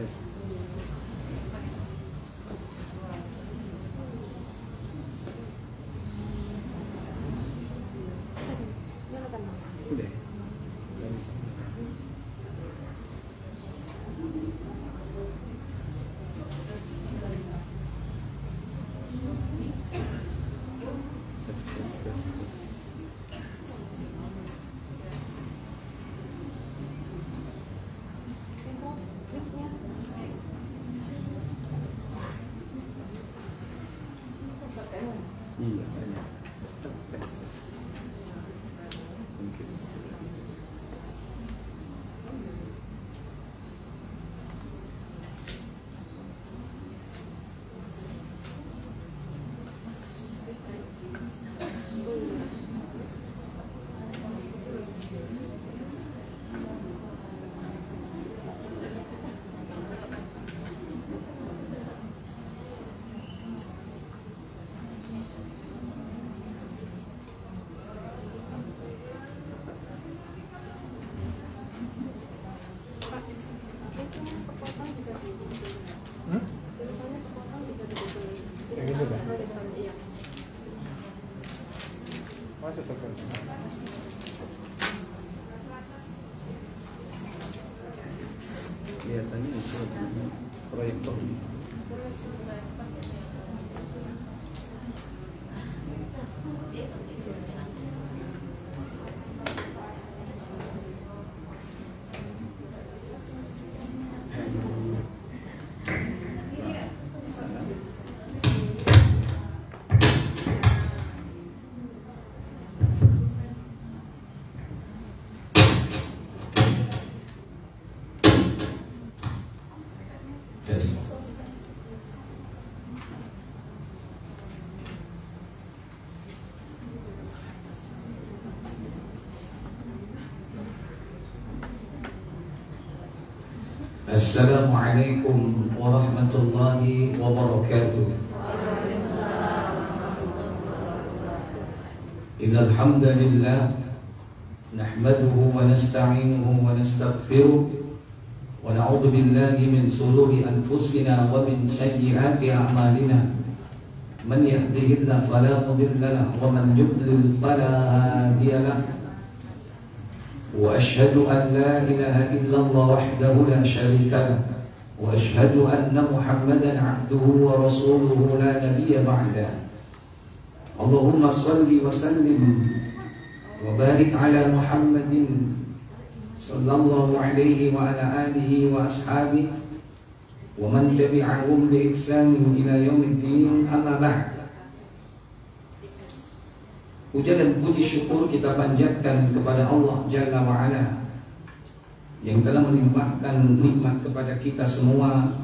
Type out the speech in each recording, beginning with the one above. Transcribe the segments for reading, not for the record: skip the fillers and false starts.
Yes. Udah. Tes. Iya, banyak. Tes. Mungkin. Yang ini kan? Masih terkait. Kelihatannya itu proyektor ini. Yes. Assalamualaikum warahmatullahi wabarakatuh. Innal hamdalillah nahmaduhu wa nasta'inuhu wa nastaghfiruh ونعوذ بالله من شرور أنفسنا ومن سيئات أعمالنا من يهده الله فلا مضل له ومن يضلل فلا هادي له وأشهد أن لا إله إلا الله وحده لا شريك له وأشهد أن محمدا عبده ورسوله لا نبي بعده اللهم صل وسلم وبارك على محمد صلى الله عليه وعلى آله وأصحابه ومن تبعهم بإحسان إلى يوم الدين أما بعد. Puja dan puji syukur kita panjatkan kepada Allah Jalla wa'ala yang telah melimpahkan nikmat kepada kita semua.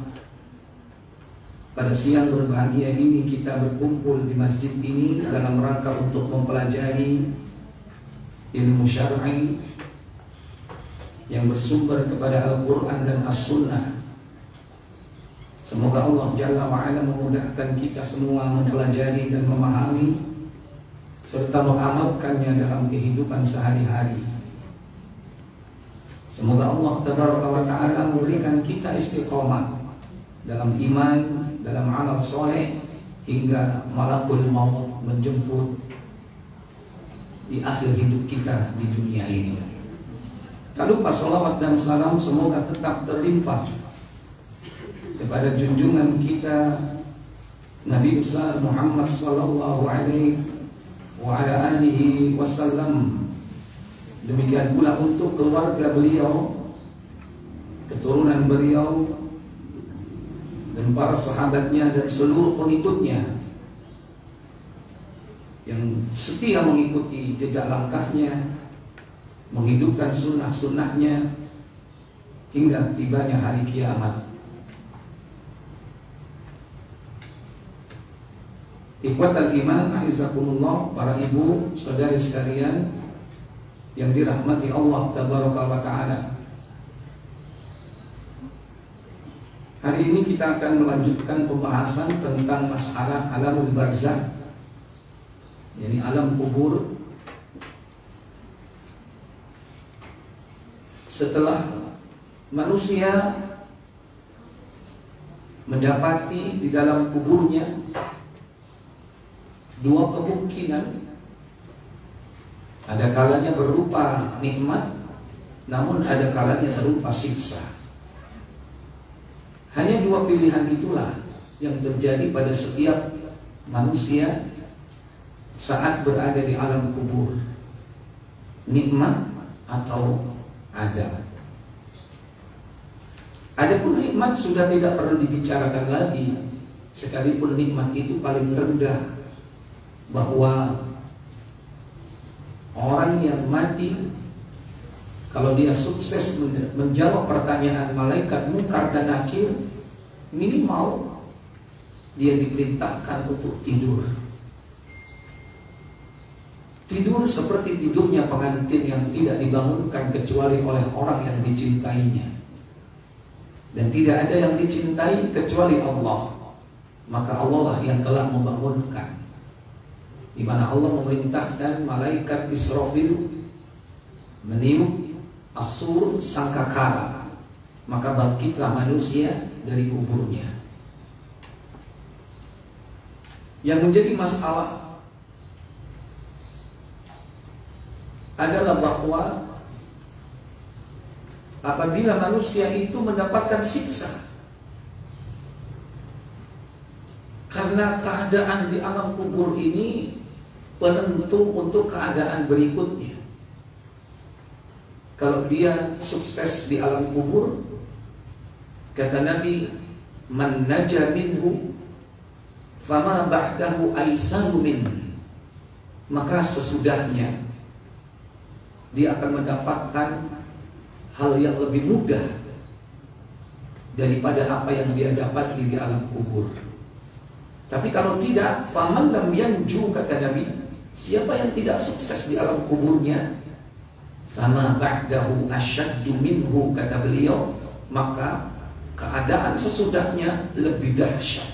Pada siang berbahagia ini kita berkumpul di masjid ini dalam rangka untuk mempelajari ilmu syar'i yang bersumber kepada Al-Quran dan As-Sunnah. Semoga Allah Jalla wa'ala memudahkan kita semua mempelajari dan memahami serta mengamalkannya dalam kehidupan sehari-hari. Semoga Allah Tabaraka wa Ta'ala memberikan kita istiqomah dalam iman, dalam amal soleh hingga malakul maut menjemput di akhir hidup kita di dunia ini. Tak lupa salawat dan salam semoga tetap terlimpah kepada junjungan kita Nabi besar Muhammad sallallahu alaihi wa ala alihi wasallam. Demikian pula untuk keluarga beliau, keturunan beliau, dan para sahabatnya dan seluruh pengikutnya yang setia mengikuti jejak langkahnya, menghidupkan sunnah-sunnahnya hingga tibanya hari kiamat. Ikhwatal iman, aizzakumullah, para ibu, saudari sekalian yang dirahmati Allah Tabaraka wa Ta'ala. Hari ini kita akan melanjutkan pembahasan tentang masalah alamul barzakh, yakni alam kubur. Setelah manusia mendapati di dalam kuburnya dua kemungkinan. Ada kalanya berupa nikmat, namun ada kalanya berupa siksa. Hanya dua pilihan itulah yang terjadi pada setiap manusia saat berada di alam kubur, nikmat atau azab. Adapun nikmat sudah tidak perlu dibicarakan lagi, sekalipun nikmat itu paling rendah, bahwa orang yang mati kalau dia sukses menjawab pertanyaan malaikat Munkar dan Nakir, minimal dia diperintahkan untuk tidur. Tidur seperti tidurnya pengantin yang tidak dibangunkan kecuali oleh orang yang dicintainya. Dan tidak ada yang dicintai kecuali Allah. Maka Allah lah yang telah membangunkan, di mana Allah memerintahkan malaikat Israfil meniup as-sur sangkakala, maka bangkitlah manusia dari kuburnya. Yang menjadi masalah adalah bahwa apabila manusia itu mendapatkan siksa karena keadaan di alam kubur ini penentu untuk keadaan berikutnya. Kalau dia sukses di alam kubur, kata Nabi, man naja minhu fama ba'dahu aisaru minhu, maka sesudahnya dia akan mendapatkan hal yang lebih mudah daripada apa yang dia dapat di alam kubur. Tapi kalau tidak, faman lam yanju, kata Nabi, siapa yang tidak sukses di alam kuburnya, fama ba'dahu asyaddu minhu, kata beliau, maka keadaan sesudahnya lebih dahsyat,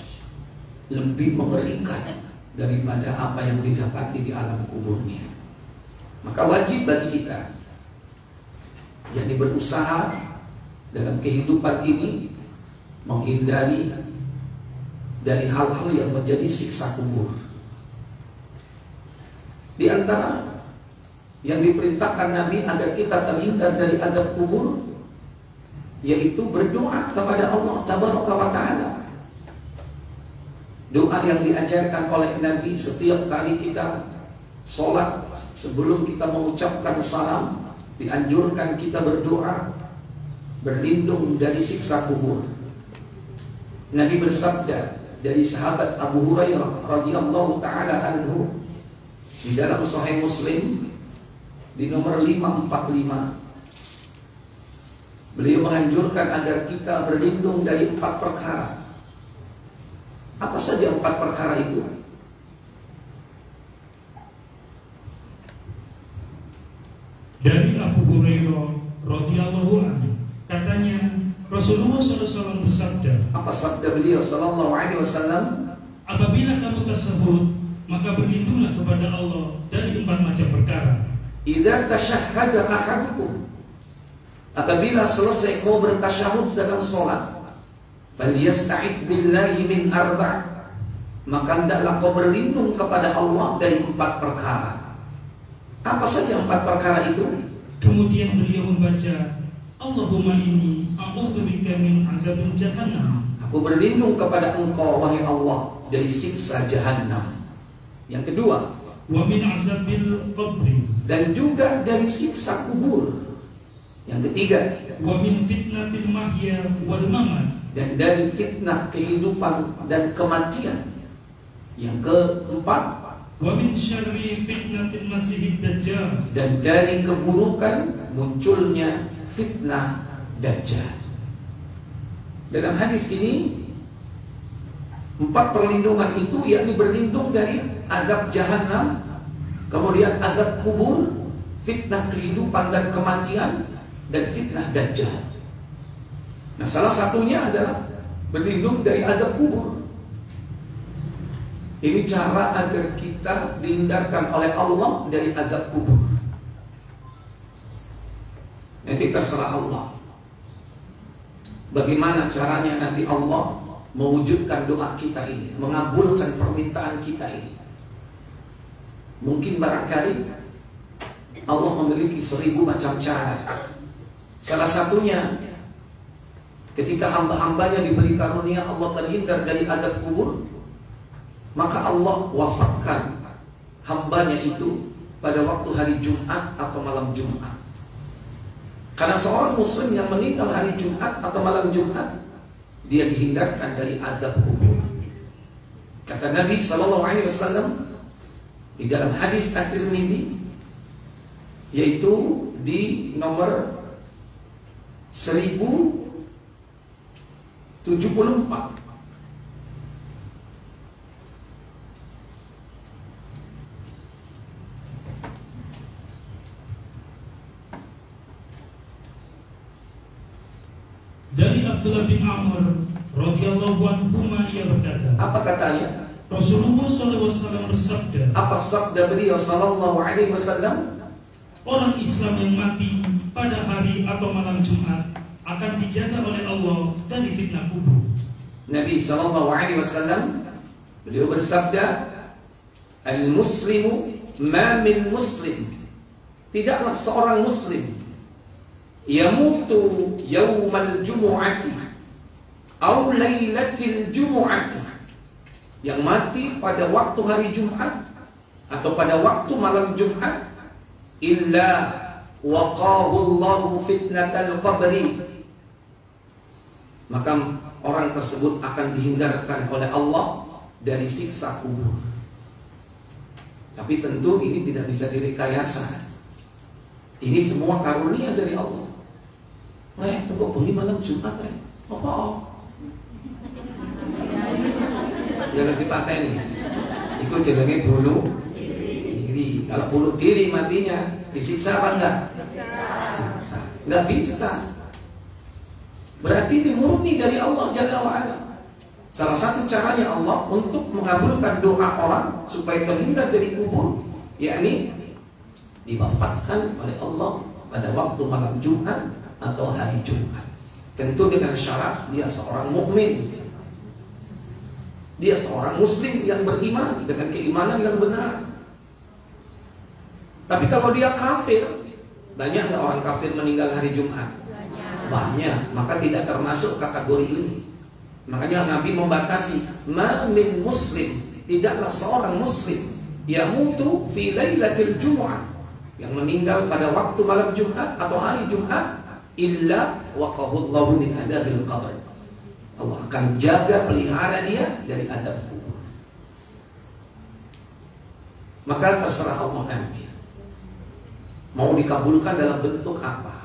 lebih mengerikan daripada apa yang didapati di alam kuburnya. Maka wajib bagi kita jadi berusaha dalam kehidupan ini menghindari dari hal-hal yang menjadi siksa kubur. Di antara yang diperintahkan Nabi agar kita terhindar dari azab kubur, yaitu berdoa kepada Allah Tabaraka wa Ta'ala. Doa yang diajarkan oleh Nabi setiap kali kita sholat, sebelum kita mengucapkan salam, dianjurkan kita berdoa berlindung dari siksa kubur. Nabi bersabda dari sahabat Abu Hurairah radhiyallahu taala anhu di dalam Sahih Muslim di nomor 545, beliau menganjurkan agar kita berlindung dari 4 perkara. Apa saja 4 perkara itu? Dari Abu Hurairah radhiyallahu anhu, katanya Rasulullah SAW bersabda. Apa sabda beliau sallallahu alaihi wasallam? Apabila kamu tersebut, maka berlindunglah kepada Allah dari 4 macam perkara. Idza tashahhada ahadukum, apabila selesai kau bertasyahud dalam salat, falyasta'id billahi min 4, maka hendaklah kau berlindung kepada Allah dari 4 perkara. Apa saja 4 perkara itu? Kemudian beliau membaca, Allahumma inni a'udzubika min azabin jahannam. Aku berlindung kepada Engkau wahai Allah dari siksa Jahannam. Yang kedua, wa min azabil qabri, dan juga dari siksa kubur. Yang ketiga, wa min fitnatil mahya wal mamat, dan dari fitnah kehidupan dan kematian. Yang keempat, wa min syarri fitnatil masihid dajjal, dan dari keburukan munculnya fitnah Dajjal. Dalam hadis ini 4 perlindungan itu, yakni berlindung dari azab Jahannam, kemudian azab kubur, fitnah kehidupan dan kematian, dan fitnah Dajjal. Nah, salah satunya adalah berlindung dari azab kubur. Ini cara agar kita dihindarkan oleh Allah dari azab kubur. Nanti terserah Allah bagaimana caranya nanti Allah mewujudkan doa kita ini, mengabulkan permintaan kita ini. Mungkin barangkali Allah memiliki 1000 macam cara. Salah satunya ketika hamba-hambanya diberi karunia Allah terhindar dari azab kubur, maka Allah wafatkan hambanya itu pada waktu hari Jumat atau malam Jumat. Karena seorang muslim yang meninggal hari Jumat atau malam Jumat, dia dihindarkan dari azab kubur. Kata Nabi SAW di dalam hadis At-Tirmidzi, yaitu di nomor 1074, dari Abdullah bin Amr radhiyallahu anhu ia berkata, apa katanya? Rasulullah SAW bersabda, Apa sabda beliau sallallahu alaihi wasallam? orang Islam yang mati pada hari atau malam Jumat akan dijaga oleh Allah dari fitnah kubur. Nabi sallallahu alaihi wasallam beliau bersabda, al-muslimu ma min muslim. Tidaklah seorang muslim yamutu yaumal jumu'ati aw lailatil jumu'ati, yang mati pada waktu hari Jumat atau pada waktu malam Jumat, illa waqahu Allahu fitnatal qabri, maka orang tersebut akan dihindarkan oleh Allah dari siksa kubur. Tapi tentu ini tidak bisa direkayasa. Ini semua karunia dari Allah. Kok pergi malam Jumat apa? Jangan dipateni. Itu jenenge bunuh diri. Kalau bunuh diri matinya disiksa apa enggak? Siksa. Enggak bisa. Berarti ini murni dari Allah Jalla wa'ala. Salah satu caranya Allah untuk mengabulkan doa orang supaya terhindar dari kubur, yakni diwafatkan oleh Allah pada waktu malam Jumat atau hari Jumat. Tentu dengan syarat dia seorang mukmin, dia seorang muslim yang beriman dengan keimanan yang benar. Tapi kalau dia kafir, banyak nggak orang kafir meninggal hari Jumat? Banyak, maka tidak termasuk kategori ini. Makanya Nabi membatasi, ma min muslim, tidaklah seorang muslim yamutu fi lailatil jumu'ah, yang meninggal pada waktu malam Jumat atau hari Jumat, illa waqahu Allahu min adzabil qabr. Allah akan jaga pelihara dia dari azab kubur. Maka terserah Allah nanti mau dikabulkan dalam bentuk apa.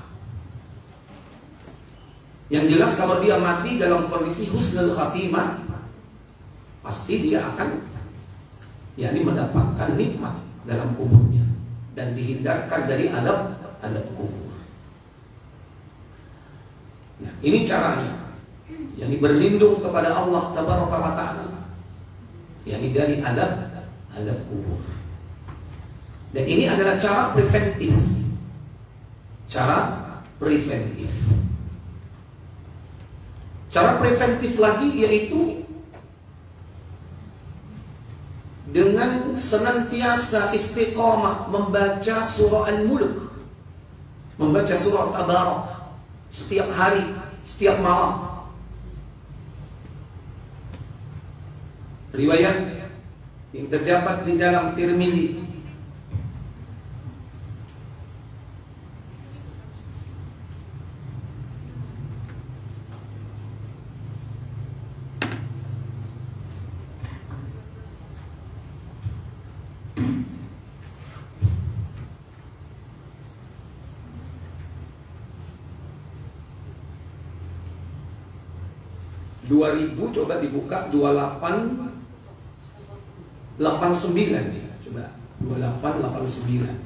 Yang jelas kalau dia mati dalam kondisi husnul khatimah, pasti dia akan mendapatkan nikmat dalam kuburnya dan dihindarkan dari azab kubur. Nah, ini caranya, berlindung kepada Allah Tabaraka wa Ta'ala, dari azab kubur. Dan ini adalah cara preventif. Cara preventif lagi yaitu dengan senantiasa istiqamah membaca surah Al-Mulk, membaca surah Tabarak setiap hari, setiap malam. Riwayat yang terdapat di dalam Tirmidzi, coba dibuka 2889 nih, coba 2889.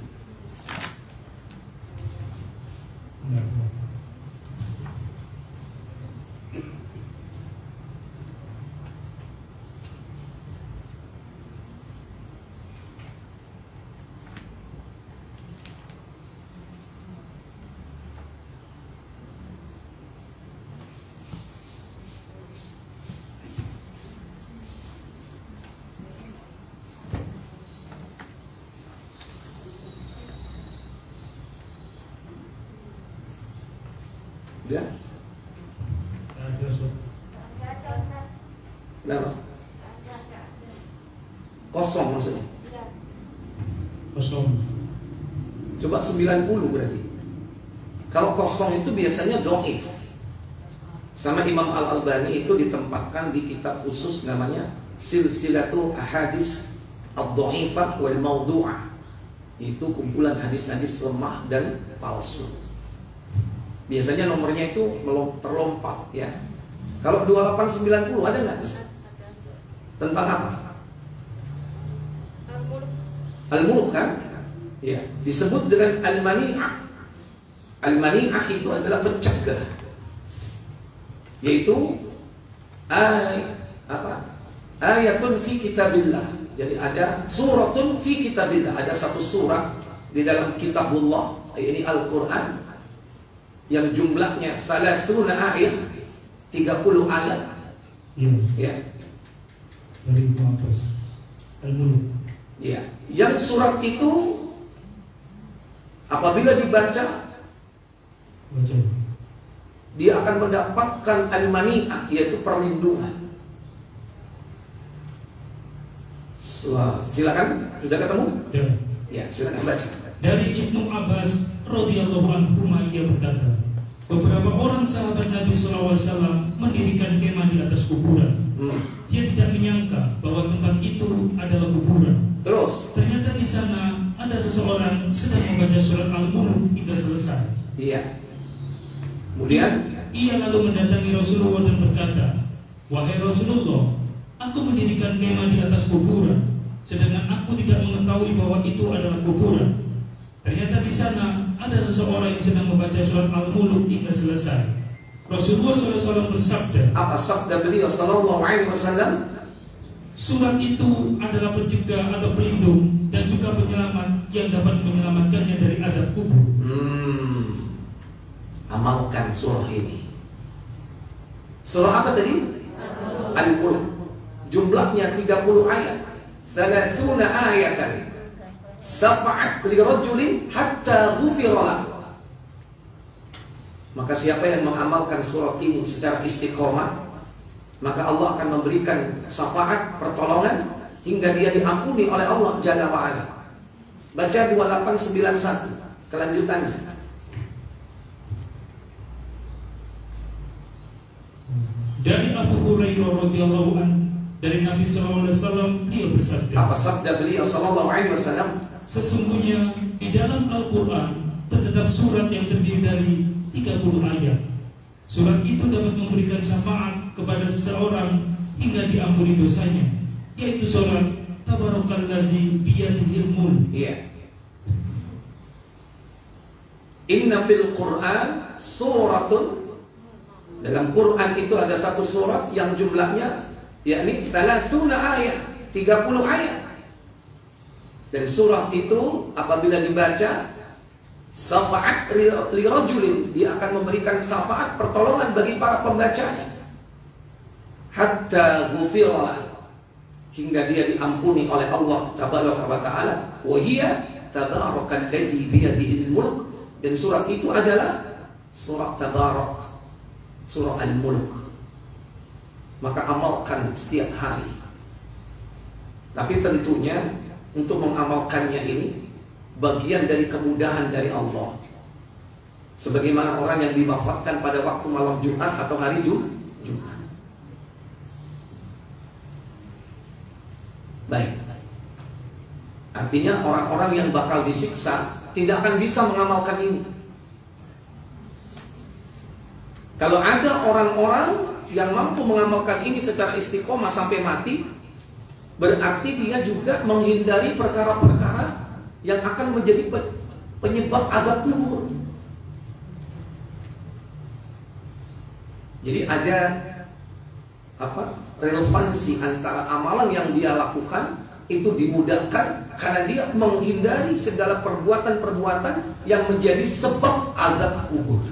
Ada? Kenapa? Kosong maksudnya? Kosong. Coba 90 berarti. Kalau kosong itu biasanya do'if. Sama Imam Al-Albani itu ditempatkan di kitab khusus namanya Silsilatul Ahadits Ad-Dha'ifah wal Mawdu'ah. Itu kumpulan hadis-hadis lemah dan palsu. Biasanya nomornya itu terlompat ya. Kalau 2890 ada nggak? Tentang apa? Al-Mulk kan? Ya, disebut dengan Al-Mani'ah. Al-Mani'ah itu adalah pencegah. Yaitu ayatun fi kitabillah. Jadi ada suratun fi kitabillah. Ada satu surat di dalam kitabullah, ini Al-Quran, yang jumlahnya 30 ayat, 30 ayat. Ya. Dari Muhammad Al-Mulk. Ya, yang surat itu apabila dibaca, dia akan mendapatkan al-mani'ah, yaitu perlindungan. Silakan, sudah ketemu? Ya, silakan baca. Dari Ibnu Abbas radhiyallahu anhu ia berkata, beberapa orang sahabat Nabi SAW mendirikan kemah di atas kuburan. Dia tidak menyangka bahwa tempat itu adalah kuburan. Terus, ternyata di sana ada seseorang sedang membaca surat Al-Mulk hingga selesai. Iya. Kemudian ia lalu mendatangi Rasulullah dan berkata, wahai Rasulullah, aku mendirikan kemah di atas kuburan, sedangkan aku tidak mengetahui bahwa itu adalah kuburan. Ternyata di sana ada seseorang yang sedang membaca surat Al-Mulk hingga selesai. Rasulullah SAW bersabda, apa sabda beliau sallallahu alaihi wasallam? Surat itu adalah pencegah atau pelindung dan juga penyelamat yang dapat menyelamatkannya dari azab kubur. Amalkan surah ini. Surah apa tadi? Al-Mulk. Jumlahnya 30 ayat. 30 ayatan. Safa'at li rajulin hatta ghufira lahu. Maka siapa yang mengamalkan surat ini secara istiqomah, maka Allah akan memberikan syafaat, pertolongan hingga dia diampuni oleh Allah Jalla wa'ala. Baca 2891 kelanjutannya. Dari Abu Hurairah radhiyallahu anhu, dari Nabi SAW, beliau bersabda, apa sabda beliau sallallahu alaihi wasallam? Sesungguhnya di dalam Al-Quran terdapat surat yang terdiri dari 30 ayat. Surat itu dapat memberikan syafaat kepada seseorang hingga diampuni dosanya, yaitu surat Tabarakallazi biyadihil mulk. Iya. Inna fil Quran suratun. Dalam Quran itu ada satu surat yang jumlahnya yakni 30 ayat, 30 ayat. Dan surat itu apabila dibaca, syafaat li rajulin, dia akan memberikan syafaat, pertolongan bagi para pembacanya. Hatta ghufira, hingga dia diampuni oleh Allah tabaraka wa taala. Wa hiya tabarakalladzi biyadihil mulk. Dan surat itu adalah surat Tabarak, surah Al-Mulk. Maka amalkan setiap hari. Tapi tentunya untuk mengamalkannya ini bagian dari kemudahan dari Allah. Sebagaimana orang yang diwafatkan pada waktu malam Jumat atau hari Jumat. Baik. Artinya orang-orang yang bakal disiksa tidak akan bisa mengamalkan ini. Kalau ada orang-orang yang mampu mengamalkan ini secara istiqomah sampai mati, berarti dia juga menghindari perkara-perkara yang akan menjadi penyebab azab kubur. Jadi ada relevansi antara amalan yang dia lakukan itu dimudahkan karena dia menghindari segala perbuatan-perbuatan yang menjadi sebab azab kubur.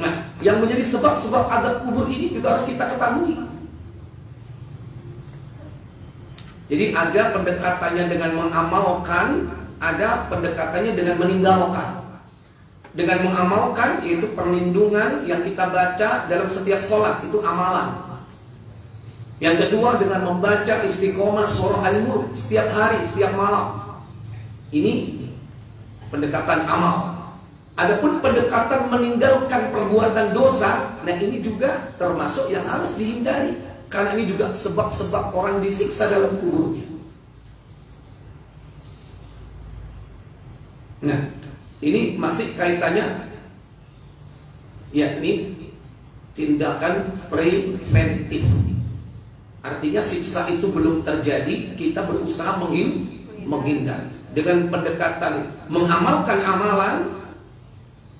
Nah, yang menjadi sebab-sebab azab kubur ini juga harus kita ketahui. Jadi ada pendekatannya dengan mengamalkan, ada pendekatannya dengan meninggalkan. dengan mengamalkan, yaitu perlindungan yang kita baca dalam setiap sholat, itu amalan. Yang kedua dengan membaca istiqomah surah Al-Mulk setiap hari, setiap malam. Ini pendekatan amal. Adapun pendekatan meninggalkan perbuatan dosa, nah ini juga termasuk yang harus dihindari, karena ini juga sebab-sebab orang disiksa dalam kuburnya. Nah, ini masih kaitannya, yakni tindakan preventif. Artinya siksa itu belum terjadi, kita berusaha menghindar dengan pendekatan mengamalkan amalan,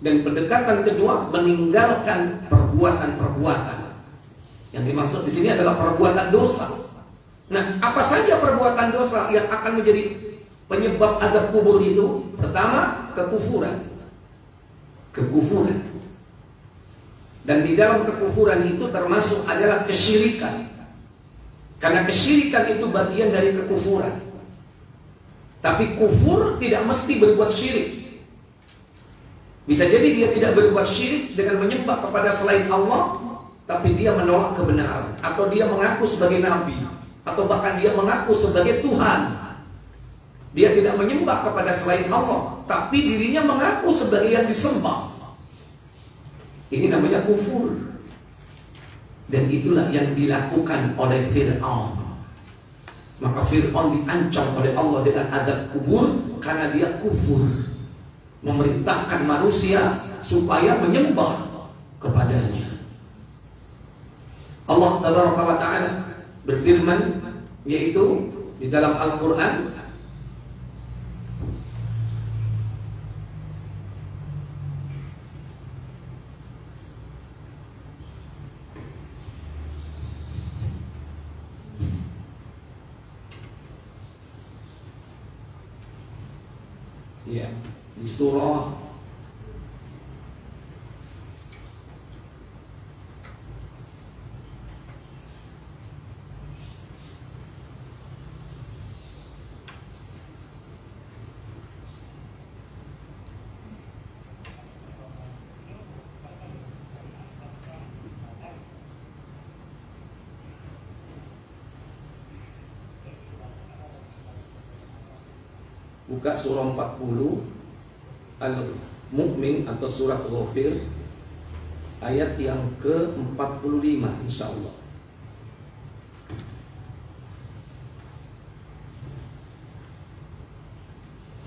dan pendekatan kedua meninggalkan perbuatan-perbuatan. Yang dimaksud di sini adalah perbuatan dosa. Nah, apa saja perbuatan dosa yang akan menjadi penyebab azab kubur itu? Pertama, kekufuran. Kekufuran. Dan di dalam kekufuran itu termasuk adalah kesyirikan. Karena kesyirikan itu bagian dari kekufuran. Tapi kufur tidak mesti berbuat syirik. Bisa jadi dia tidak berbuat syirik dengan menyembah kepada selain Allah, tapi dia menolak kebenaran, atau dia mengaku sebagai nabi, atau bahkan dia mengaku sebagai Tuhan. Dia tidak menyembah kepada selain Allah, tapi dirinya mengaku sebagai yang disembah. Ini namanya kufur. Dan itulah yang dilakukan oleh Fir'aun. Maka Fir'aun diancam oleh Allah dengan azab kubur karena dia kufur, memerintahkan manusia supaya menyembah kepadanya. Allah Tabaraka wa Ta'ala berfirman, yaitu di dalam Al-Quran, ya, di surah buka surah 40 Al-Mu'min atau surat Ghafir ayat yang ke-45 insyaallah.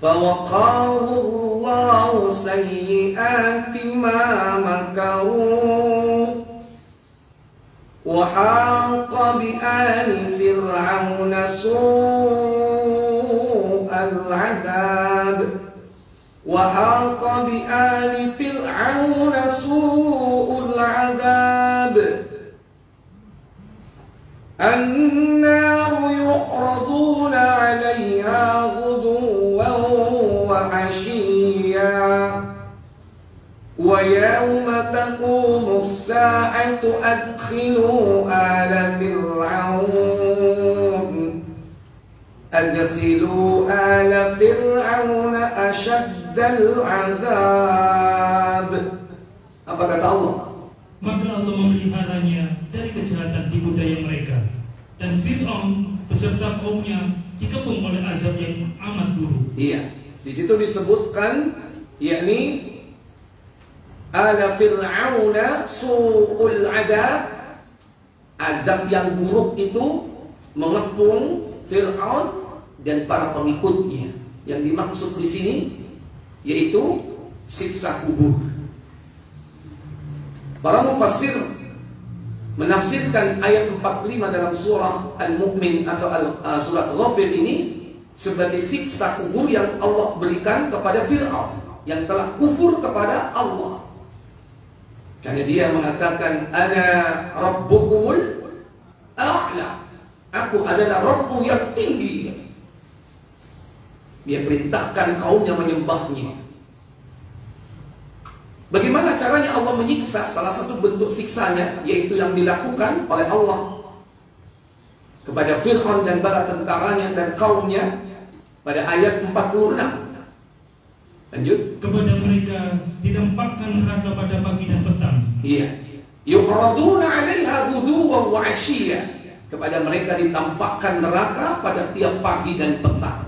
Fawaqahu Allahu sayyi'ati ma makaru wa haqa bi ali fir'auna العذاب وحاق بآل فرعون سوء العذاب النار يعرضون عليها غدوا وعشيا ويوم تقوم الساعة أدخلوا آل فرعون أشد العذاب. Apa kata Allah? Maka Allah memeliharanya dari kejahatan tipu daya mereka, dan Fir'aun beserta kaumnya dikepung oleh azab yang amat buruk. Iya, di situ disebutkan, yakni ala fir'auna su'ul adab, azab yang buruk itu mengepung Fir'aun dan para pengikutnya. Yang dimaksud di sini yaitu siksa kubur. Para mufassir menafsirkan ayat 45 dalam surah Al-Mu'min atau surat Ghafir ini sebagai siksa kubur yang Allah berikan kepada Fir'aun yang telah kufur kepada Allah. Karena dia mengatakan, ana rabbukumul a'la, aku adalah Rabbu yang tinggi. Dia perintahkan kaumnya menyembahnya. Bagaimana caranya Allah menyiksa? Salah satu bentuk siksanya yaitu yang dilakukan oleh Allah kepada Fir'aun dan bala tentaranya dan kaumnya pada ayat 46. Lanjut. Kepada mereka tidak neraka pada pagi dan petang. Iya. Yu'raduna 'alaiha ghuduwan wa 'ashiyya. Kepada mereka ditampakkan neraka pada tiap pagi dan petang.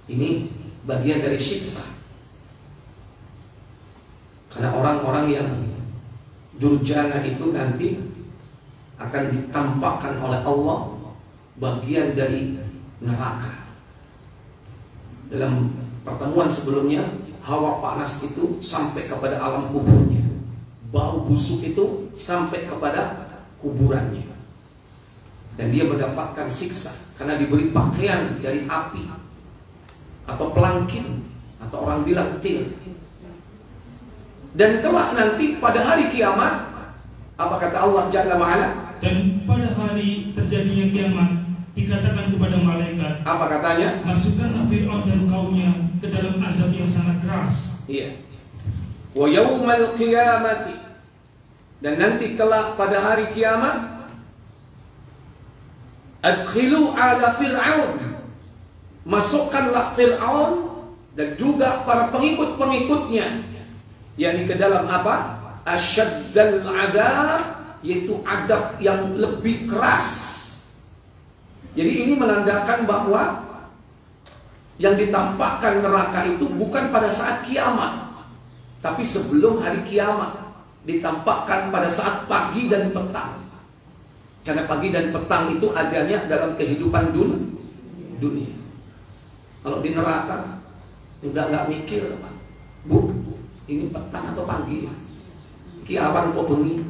Ini bagian dari siksa. Karena orang-orang yang durjana itu nanti akan ditampakkan oleh Allah bagian dari neraka. Dalam pertemuan sebelumnya, hawa panas itu sampai kepada alam kuburnya, bau busuk itu sampai kepada kuburannya, dan dia mendapatkan siksa karena diberi pakaian dari api atau pelangkin, atau orang bilang til. Dan kelak nanti pada hari kiamat, apa kata Allah Jalla wa'ala? Dan pada hari terjadinya kiamat, dikatakan kepada malaikat, Apa katanya? masukkanlah Fir'aun dan kaumnya ke dalam azab yang sangat keras. Iya. Wa yaumal qiyamati, dan nanti kelak pada hari kiamat, adkhilu ala Fir'aun, masukkanlah Fir'aun dan juga para pengikut-pengikutnya, yakni ke dalam apa? Asyaddal azab, yaitu adab yang lebih keras. Jadi ini menandakan bahwa yang ditampakkan neraka itu bukan pada saat kiamat, tapi sebelum hari kiamat. Ditampakkan pada saat pagi dan petang. Karena pagi dan petang itu adanya dalam kehidupan dunia. Kalau di neraka udah nggak mikir, Pak. Bu, ini petang atau pagi? Kiamat kok bengi?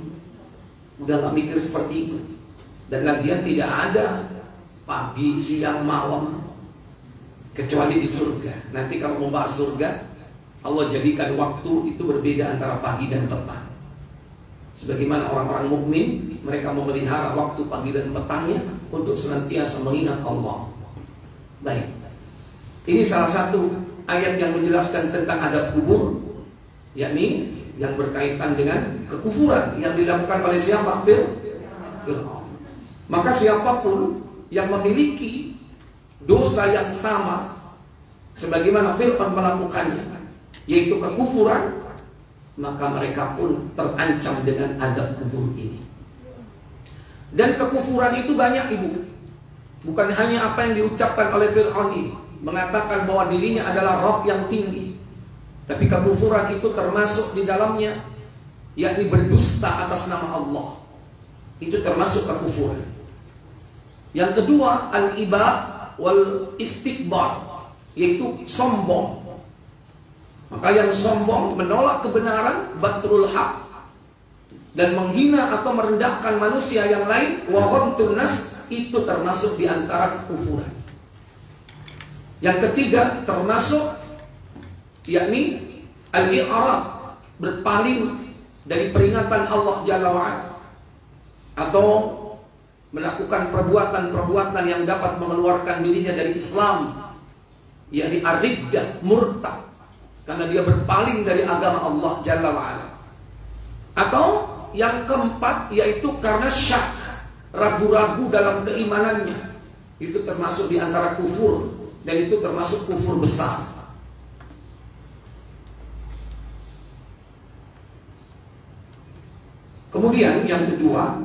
Udah nggak mikir seperti itu. Dan lagian tidak ada pagi, siang, malam, kecuali di surga. Nanti kalau membahas surga, Allah jadikan waktu itu berbeda antara pagi dan petang. Sebagaimana orang-orang mukmin, mereka memelihara waktu pagi dan petangnya untuk senantiasa mengingat Allah. Baik, ini salah satu ayat yang menjelaskan tentang adab kubur, yakni yang berkaitan dengan kekufuran yang dilakukan oleh siapa? Fir'aun. Maka siapapun yang memiliki dosa yang sama sebagaimana Fir'aun melakukannya, yaitu kekufuran, maka mereka pun terancam dengan azab kubur ini. Dan kekufuran itu banyak, Ibu. Bukan hanya apa yang diucapkan oleh Fir'aun ini, mengatakan bahwa dirinya adalah Rabb yang tinggi, tapi kekufuran itu termasuk di dalamnya, yakni berdusta atas nama Allah. Itu termasuk kekufuran. Yang kedua, al-iba wal istikbar, yaitu sombong. Maka yang sombong menolak kebenaran, batrul haq, dan menghina atau merendahkan manusia yang lain, wa ghamtun nas, itu termasuk di antara kekufuran. Yang ketiga termasuk yakni al-i'rad, berpaling dari peringatan Allah Jalla wa'ala, atau melakukan perbuatan-perbuatan yang dapat mengeluarkan dirinya dari Islam, yakni ar-riddah, murtad, karena dia berpaling dari agama Allah Jalla wa'ala. Atau yang keempat, yaitu karena syak, ragu-ragu dalam keimanannya. Itu termasuk di antara kufur, dan itu termasuk kufur besar. Kemudian yang kedua,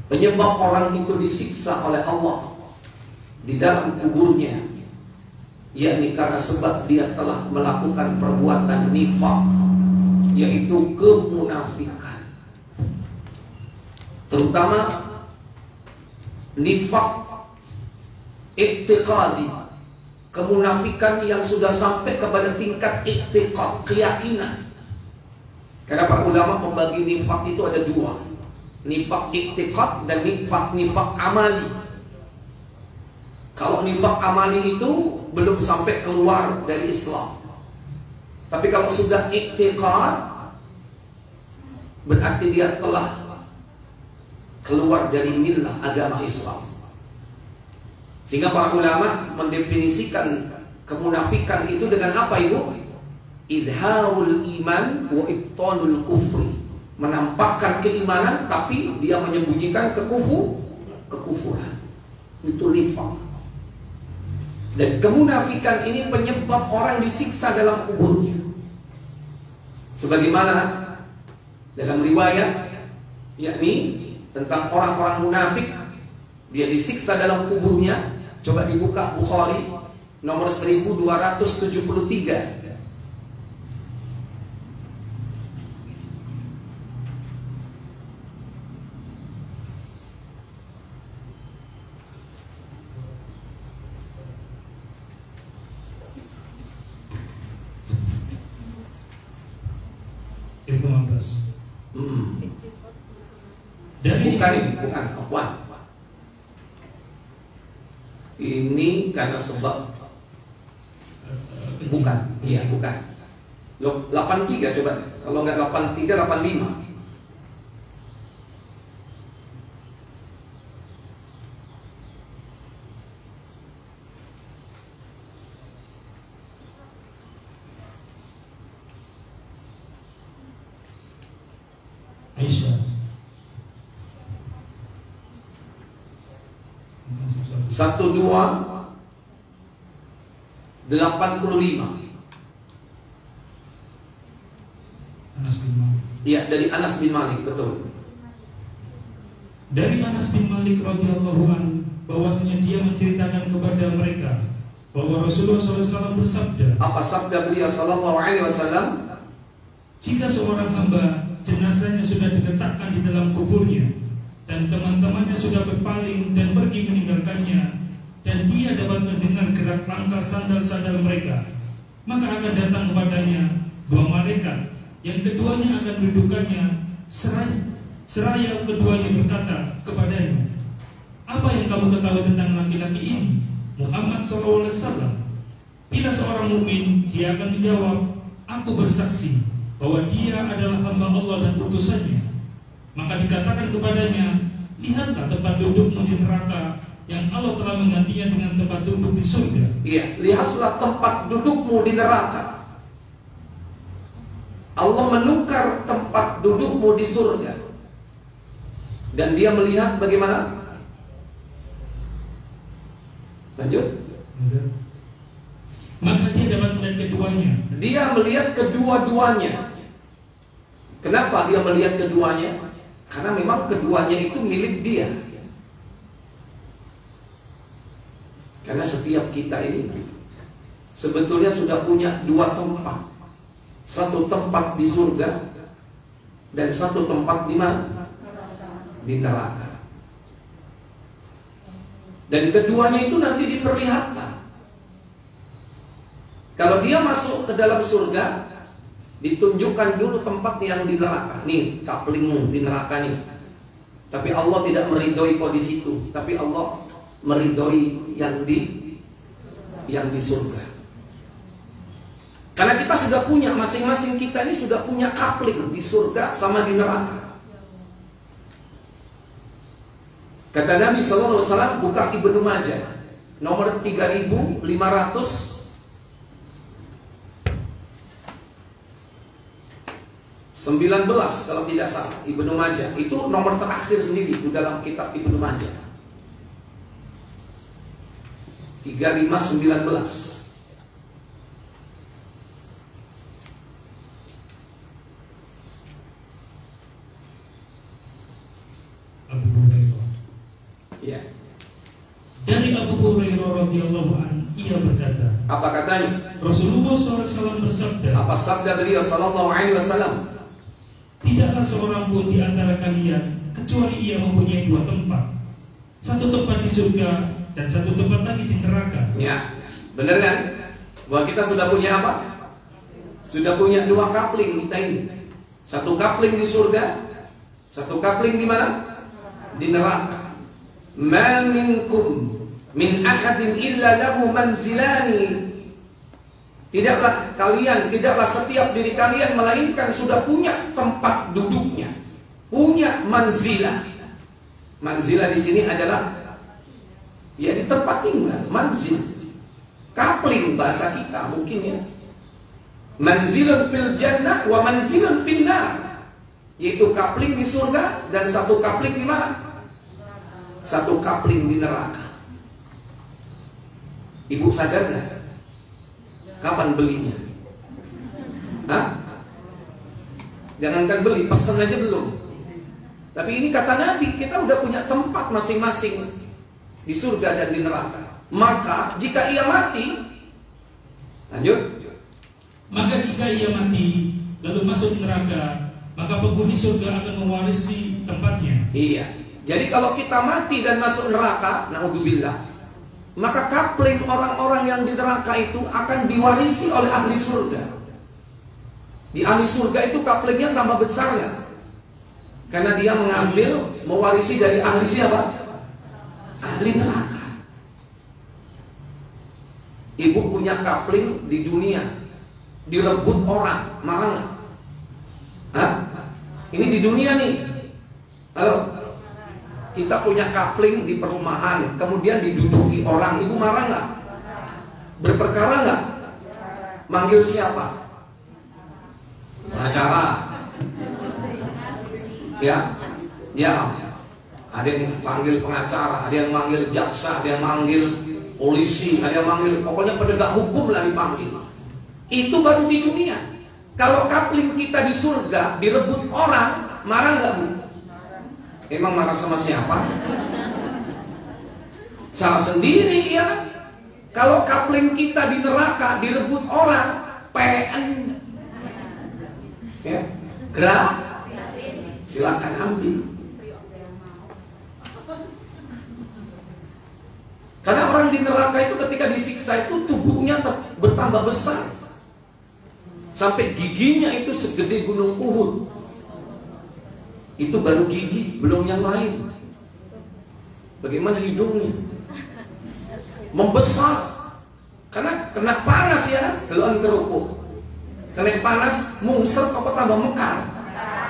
penyebab orang itu disiksa oleh Allah di dalam kuburnya, yakni karena sebab dia telah melakukan perbuatan nifaq, yaitu kemunafikan. Terutama nifaq i'tiqadi, kemunafikan yang sudah sampai kepada tingkat i'tiqad, keyakinan. Karena para ulama membagi nifaq itu ada dua, nifaq i'tiqad dan nifaq amali. Kalau nifaq amali itu belum sampai keluar dari Islam. Tapi kalau sudah i'tiqad, berarti dia telah keluar dari millah agama Islam. Sehingga para ulama mendefinisikan kemunafikan itu dengan apa, Ibu? Idharul iman wa ibtanul kufri, menampakkan keimanan tapi dia menyembunyikan kekufuran. Itu nifaq. Dan kemunafikan ini penyebab orang disiksa dalam kuburnya. Sebagaimana dalam riwayat, yakni tentang orang-orang munafik, dia disiksa dalam kuburnya. Coba dibuka Bukhari nomor 1273. Ibnu Abbas. Bukan afwan. Ini karena sebab bukan. Iya, bukan. 83 coba. Kalau enggak 83, 85. Aisyah. 1285. Anas bin Malik. Iya, dari Anas bin Malik, betul. Dari Anas bin Malik radhiyallahu anhu bahwasanya dia menceritakan kepada mereka bahwa Rasulullah SAW bersabda, Apa sabda beliau sallallahu alaihi wasallam? jika seorang hamba jenazahnya sudah diletakkan di dalam kuburnya dan teman-temannya sudah berpaling dan pergi meninggalkannya, dan dia dapat mendengar gerak langkah sandal-sandal mereka, maka akan datang kepadanya dua malaikat, yang keduanya akan mendudukannya seraya keduanya berkata kepadanya, apa yang kamu ketahui tentang laki-laki ini, Muhammad SAW? Bila seorang mukmin, dia akan menjawab, aku bersaksi bahwa dia adalah hamba Allah dan utusannya. Maka dikatakan kepadanya, lihatlah tempat dudukmu di neraka, yang Allah telah menggantinya dengan tempat duduk di surga. Iya, lihatlah tempat dudukmu di neraka. Allah menukar tempat dudukmu di surga. Dan dia melihat bagaimana? Lanjut. Maka dia dapat melihat keduanya. Dia melihat kedua-duanya. Kenapa dia melihat keduanya? Karena memang keduanya itu milik dia. Karena setiap kita ini sebetulnya sudah punya dua tempat. Satu tempat di surga dan satu tempat di mana? Di neraka. Dan keduanya itu nanti diperlihatkan. Kalau dia masuk ke dalam surga, ditunjukkan dulu tempat yang di neraka. Nih, kaplingmu di neraka nih. Tapi Allah tidak meridhoi kau di situ, tapi Allah meridhoi yang di surga. Karena kita sudah punya, masing-masing kita ini sudah punya kapling di surga sama di neraka. Kata Nabi SAW, buka Ibnu Majah nomor 3519 kalau tidak salah. Ibnu Majah itu nomor terakhir sendiri itu dalam kitab Ibnu Majah. 3519. Abu Hurairah. Ya. Dari Abu Hurairah radhiyallahu anhu, ia berkata, Apa katanya? Rasulullah SAW bersabda, Apa sabda beliau sallallahu alaihi wasallam? tidaklah seorang pun di antara kalian kecuali ia mempunyai dua tempat, satu tempat di surga dan satu tempat lagi di neraka. Ya, benar kan? Bahwa kita sudah punya apa? Sudah punya dua kapling kita ini. Satu kapling di surga, satu kapling di mana? Di neraka. Ma minkum min ahadin illa lahu manzilani. Tidaklah setiap diri kalian melainkan sudah punya tempat duduknya, punya manzilah. Manzilah di sini adalah ya di tempat tinggal, manzil. Kapling bahasa kita mungkin ya. Manzilun fil jannah wa manzilun fil nar. Yaitu kapling di surga dan satu kapling di mana? Satu kapling di neraka. Ibu sadar gak? Kapan belinya? Hah? Jangankan beli, pesen aja belum. Tapi ini kata Nabi, kita udah punya tempat masing-masing di surga dan di neraka. Maka jika ia mati, lanjut. Maka jika ia mati lalu masuk neraka, maka penghuni surga akan mewarisi tempatnya. Iya. Jadi kalau kita mati dan masuk neraka, naudzubillah, maka kapling orang-orang yang di neraka itu akan diwarisi oleh ahli surga. Di ahli surga itu kaplingnya tambah besarnya, karena dia mewarisi dari ahli siapa? Ahli neraka. Ibu punya kapling di dunia, direbut orang, marah nggak? Hah? Ini di dunia nih. Halo, kita punya kapling di perumahan, kemudian diduduki orang, ibu marah nggak? Berperkara nggak? Manggil siapa? Pengacara. Ya, ada yang panggil pengacara, ada yang manggil jaksa, ada yang manggil polisi, ada yang manggil, pokoknya penegak hukum lah dipanggil. Itu baru di dunia. Kalau kapling kita di surga direbut orang, marah nggak bu? Emang marah sama siapa? Salah sendiri ya. Kalau kapling kita di neraka direbut orang, PN, ya, gerak, silakan ambil. Karena orang di neraka itu ketika disiksa itu tubuhnya bertambah besar. Sampai giginya itu segede gunung Uhud. Itu baru gigi, belum yang lain. Bagaimana hidungnya? Membesar. Karena kena panas ya, telan kerupuk. Kena panas, mungsep apa tambah mekar.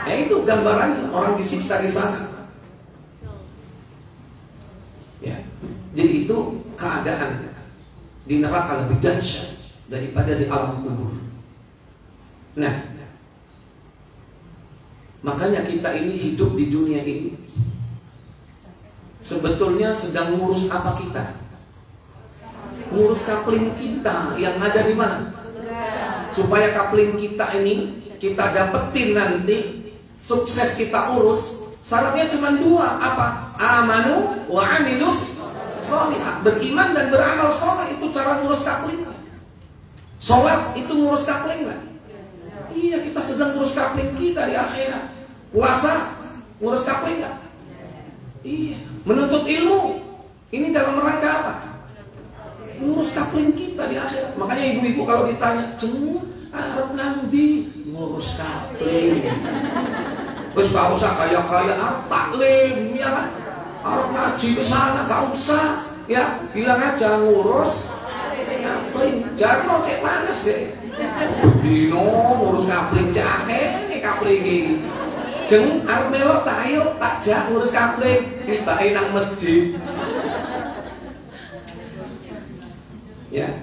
Ya itu gambarannya orang disiksa di sana. Ya. Jadi itu keadaan di neraka lebih dahsyat daripada di alam kubur. Nah, makanya kita ini hidup di dunia ini sebetulnya sedang ngurus apa kita? Ngurus kapling kita yang ada di mana? Supaya kapling kita ini kita dapetin nanti, sukses kita urus, syaratnya cuma dua, apa? Amanu wa amilus sholihah, beriman dan beramal soleh, itu cara ngurus kapling. Sholat itu ngurus kapling lah. Iya, kita sedang ngurus kapling kita di akhirat. Puasa ngurus kapling nggak? Iya. Menuntut ilmu ini dalam rangka apa? Ngurus kapling kita di akhirat. Makanya ibu-ibu kalau ditanya, harap nanti ngurus kapling. Terus gak usah kaya-kaya, taklim, ya kan? Harap ngaji ke sana, gak usah. Ya, bilang aja ngurus kapling. Jangan mau cek panas deh. Dino ngurus kapling cake, kapling ini. Jeng arep melok tayo tak jak ngurus kapling, tibake nang masjid. Ya.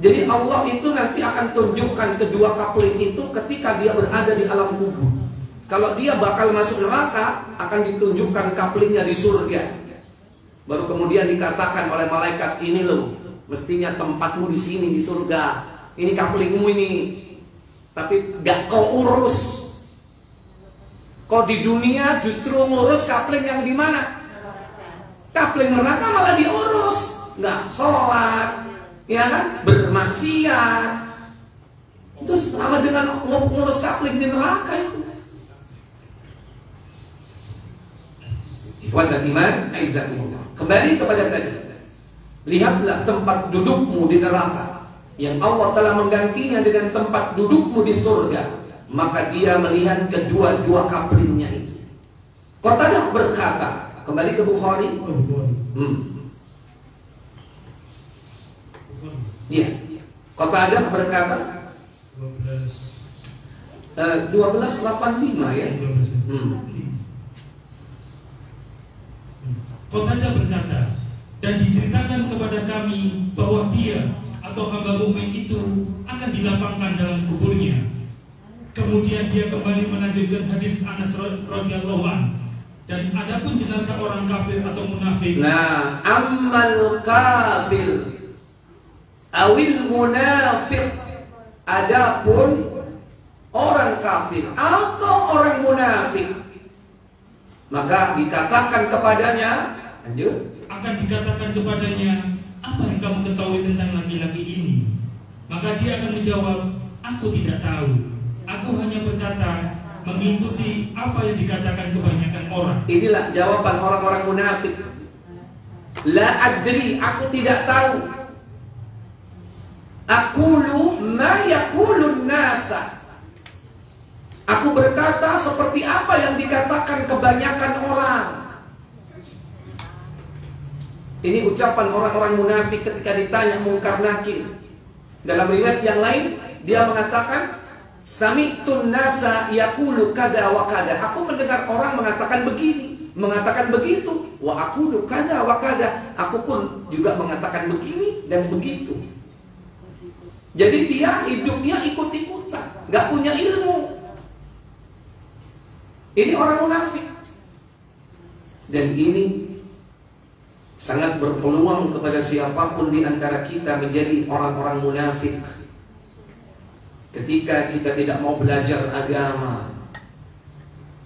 Jadi Allah itu nanti akan tunjukkan kedua kapling itu ketika dia berada di alam kubur. Kalau dia bakal masuk neraka, akan ditunjukkan kaplingnya di surga. Baru kemudian dikatakan oleh malaikat, ini loh, mestinya tempatmu di sini di surga. Ini kaplingmu ini. Tapi gak kau urus. Kau di dunia justru ngurus kapling yang di mana? Kapling neraka malah diurus. Gak sholat, ya kan? Bermaksiat. Itu sama dengan ngurus kapling di neraka itu. Ikhwan dan iman, aizakumullah. Kembali kepada tadi. Lihatlah tempat dudukmu di neraka yang Allah telah menggantinya dengan tempat dudukmu di surga. Maka dia melihat kedua-dua kaplingnya itu. Qatadah berkata, kembali ke Bukhari. Iya. Qatadah berkata 1285 ya. Qatadah berkata, dan diceritakan kepada kami bahwa dia atau hamba mukmin itu akan dilapangkan dalam kuburnya. Kemudian dia kembali melanjutkan hadis Anas radhiyallahu anhu. Dan adapun jenazah orang kafir atau munafik. Nah, ammal kafir awil munafik, adapun orang kafir atau orang munafik, maka dikatakan kepadanya, lanjut, akan dikatakan kepadanya, apa yang kamu ketahui tentang laki-laki ini? Maka dia akan menjawab, aku tidak tahu. Aku hanya berkata mengikuti apa yang dikatakan kebanyakan orang. Inilah jawaban orang-orang munafik. La adri, aku tidak tahu. Aqulu ma yaqulun nasa. Aku berkata seperti apa yang dikatakan kebanyakan orang. Ini ucapan orang-orang munafik ketika ditanya Munkar Nakir. Dalam riwayat yang lain dia mengatakan, sami'tun nasa yaqulu kada wa kada. Aku mendengar orang mengatakan begini, mengatakan begitu. Wa aqulu kada wa kada. Aku pun juga mengatakan begini dan begitu. Jadi dia hidupnya ikut-ikutan, nggak punya ilmu. Ini orang munafik. Dan ini sangat berpeluang kepada siapapun di antara kita menjadi orang-orang munafik. Ketika kita tidak mau belajar agama,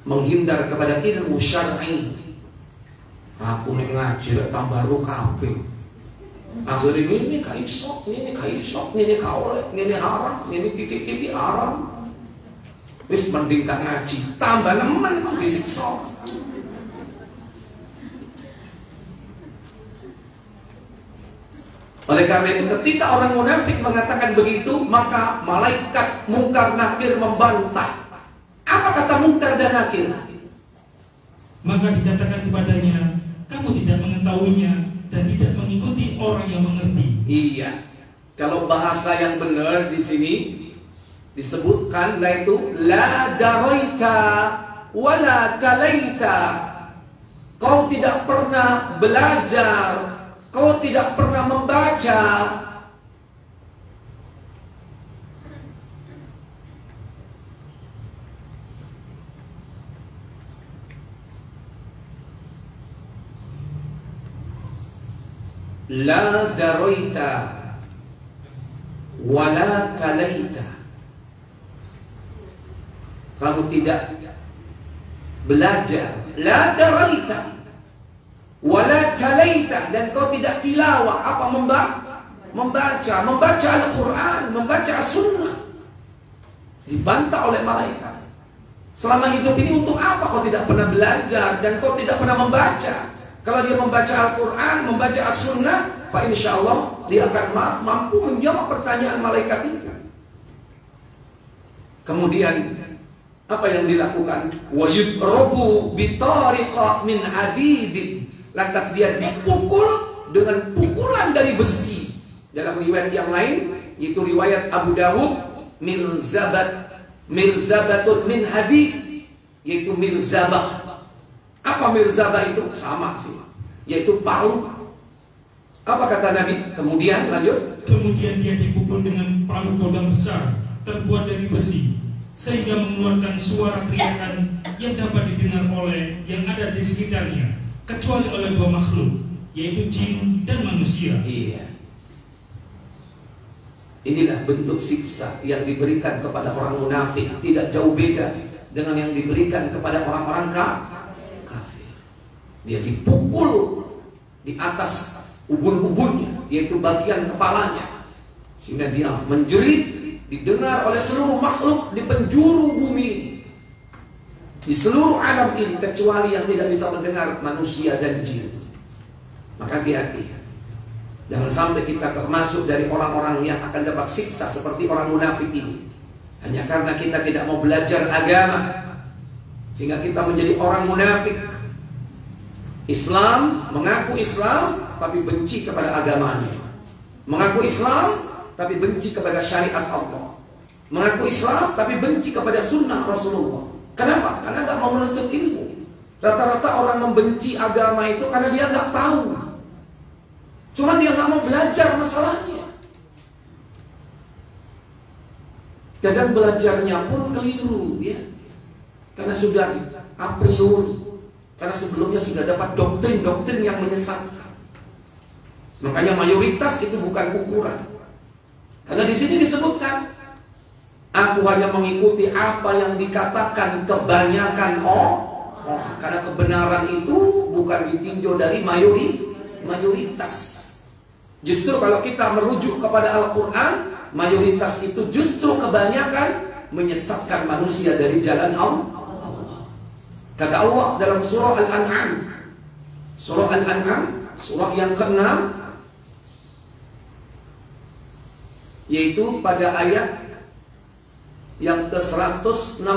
menghindar kepada ilmu syar'i. Aku nih ngaji tambah rukabe. Akhirnya ini kaisok, ini kaisok, ini kaolek, ini haram, ini titik-titik haram. Wis mending tak ngaji, tambah nemen kok disiksa. Oleh karena itu ketika orang munafik mengatakan begitu, maka malaikat Munkar Nakir membantah. Apa kata Munkar dan Nakir? Maka dikatakan kepadanya, kamu tidak mengetahuinya dan tidak mengikuti orang yang mengerti. Iya. Kalau bahasa yang benar di sini disebutkan yaitu la daraita wala talaita. Kau tidak pernah belajar, kau tidak pernah membaca. La daraita wala talaita. Kamu tidak belajar, la daraita wala talaita, dan kau tidak tilawah. Apa membaca Al-Quran, membaca As-Sunnah. Dibantah oleh malaikat. Selama hidup ini untuk apa kau tidak pernah belajar dan kau tidak pernah membaca? Kalau dia membaca Al-Quran, membaca As-Sunnah, fa insyaallah dia akan mampu menjawab pertanyaan malaikat itu. Kemudian apa yang dilakukan? Wa yudrabu bitariqa min hadid. Lantas dia dipukul dengan pukulan dari besi. Dalam riwayat yang lain, yaitu riwayat Abu Dawud, mirzabatun min hadid, yaitu mirzabah. Apa mirzabah itu? Sama sih, yaitu palu. Apa kata Nabi? Kemudian lanjut. Kemudian dia dipukul dengan palu kodam besar terbuat dari besi, sehingga mengeluarkan suara teriakan yang dapat didengar oleh yang ada di sekitarnya, kecuali oleh dua makhluk, yaitu jin dan manusia. Iya. Inilah bentuk siksa yang diberikan kepada orang munafik, tidak jauh beda dengan yang diberikan kepada orang-orang kafir. Dia dipukul di atas ubun-ubunnya, yaitu bagian kepalanya, sehingga dia menjerit, didengar oleh seluruh makhluk di penjuru bumi, di seluruh alam ini, kecuali yang tidak bisa mendengar, manusia dan jin. Maka hati-hati, jangan sampai kita termasuk dari orang-orang yang akan dapat siksa seperti orang munafik ini, hanya karena kita tidak mau belajar agama, sehingga kita menjadi orang munafik. Islam, mengaku Islam tapi benci kepada agamanya, mengaku Islam tapi benci kepada syariat Allah, mengaku Islam tapi benci kepada sunnah Rasulullah. Kenapa? Karena nggak mau menuntut ilmu. Rata-rata orang membenci agama itu karena dia nggak tahu. Cuman dia nggak mau belajar masalahnya. Kadang belajarnya pun keliru, ya, karena sudah a priori, karena sebelumnya sudah dapat doktrin-doktrin yang menyesatkan. Makanya mayoritas itu bukan ukuran. Karena di sini disebutkan Aku hanya mengikuti apa yang dikatakan kebanyakan orang. Karena kebenaran itu bukan ditinjau dari mayoritas. Justru kalau kita merujuk kepada Al-Quran, mayoritas itu justru kebanyakan menyesatkan manusia dari jalan Allah. Kata Allah dalam surah Al-An'am, surah Al-An'am, surah yang ke-6, yaitu pada ayat yang ke-116 ya.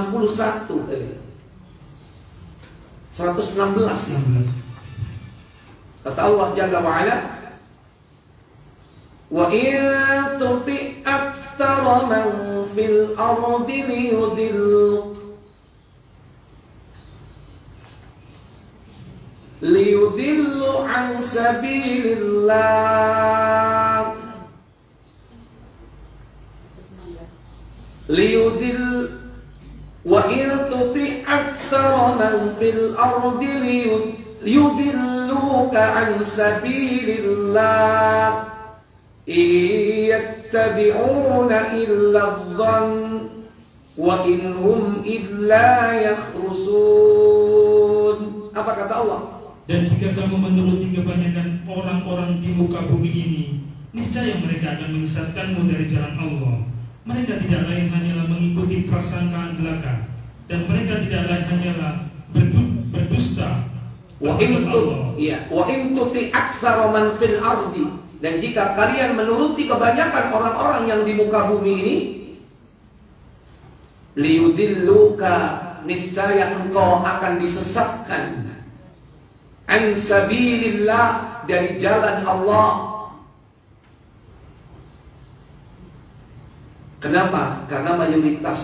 Kata Allah Jalla wa Ala, wa in tuti aktsara man fil ardi liyudillu an sabilillah wa in tuti aktsara man fil ardi liyudilluka an sabilillah yattabi'una illa adh-dhann wa in hum illa yakhrusun. Apa kata Allah? Dan jika kamu menuruti kebanyakan orang-orang di muka bumi ini, niscaya mereka akan menyesatkanmu dari jalan Allah. Mereka tidak lain hanyalah mengikuti prasangkaan belaka, dan mereka tidak lain hanyalah berdusta. Wa in tuti aktsara man fil ardi, dan jika kalian menuruti kebanyakan orang-orang yang di muka bumi ini, liyudilluka, niscaya engkau akan disesatkan, an sabilillah, dari jalan Allah. Kenapa? Karena mayoritas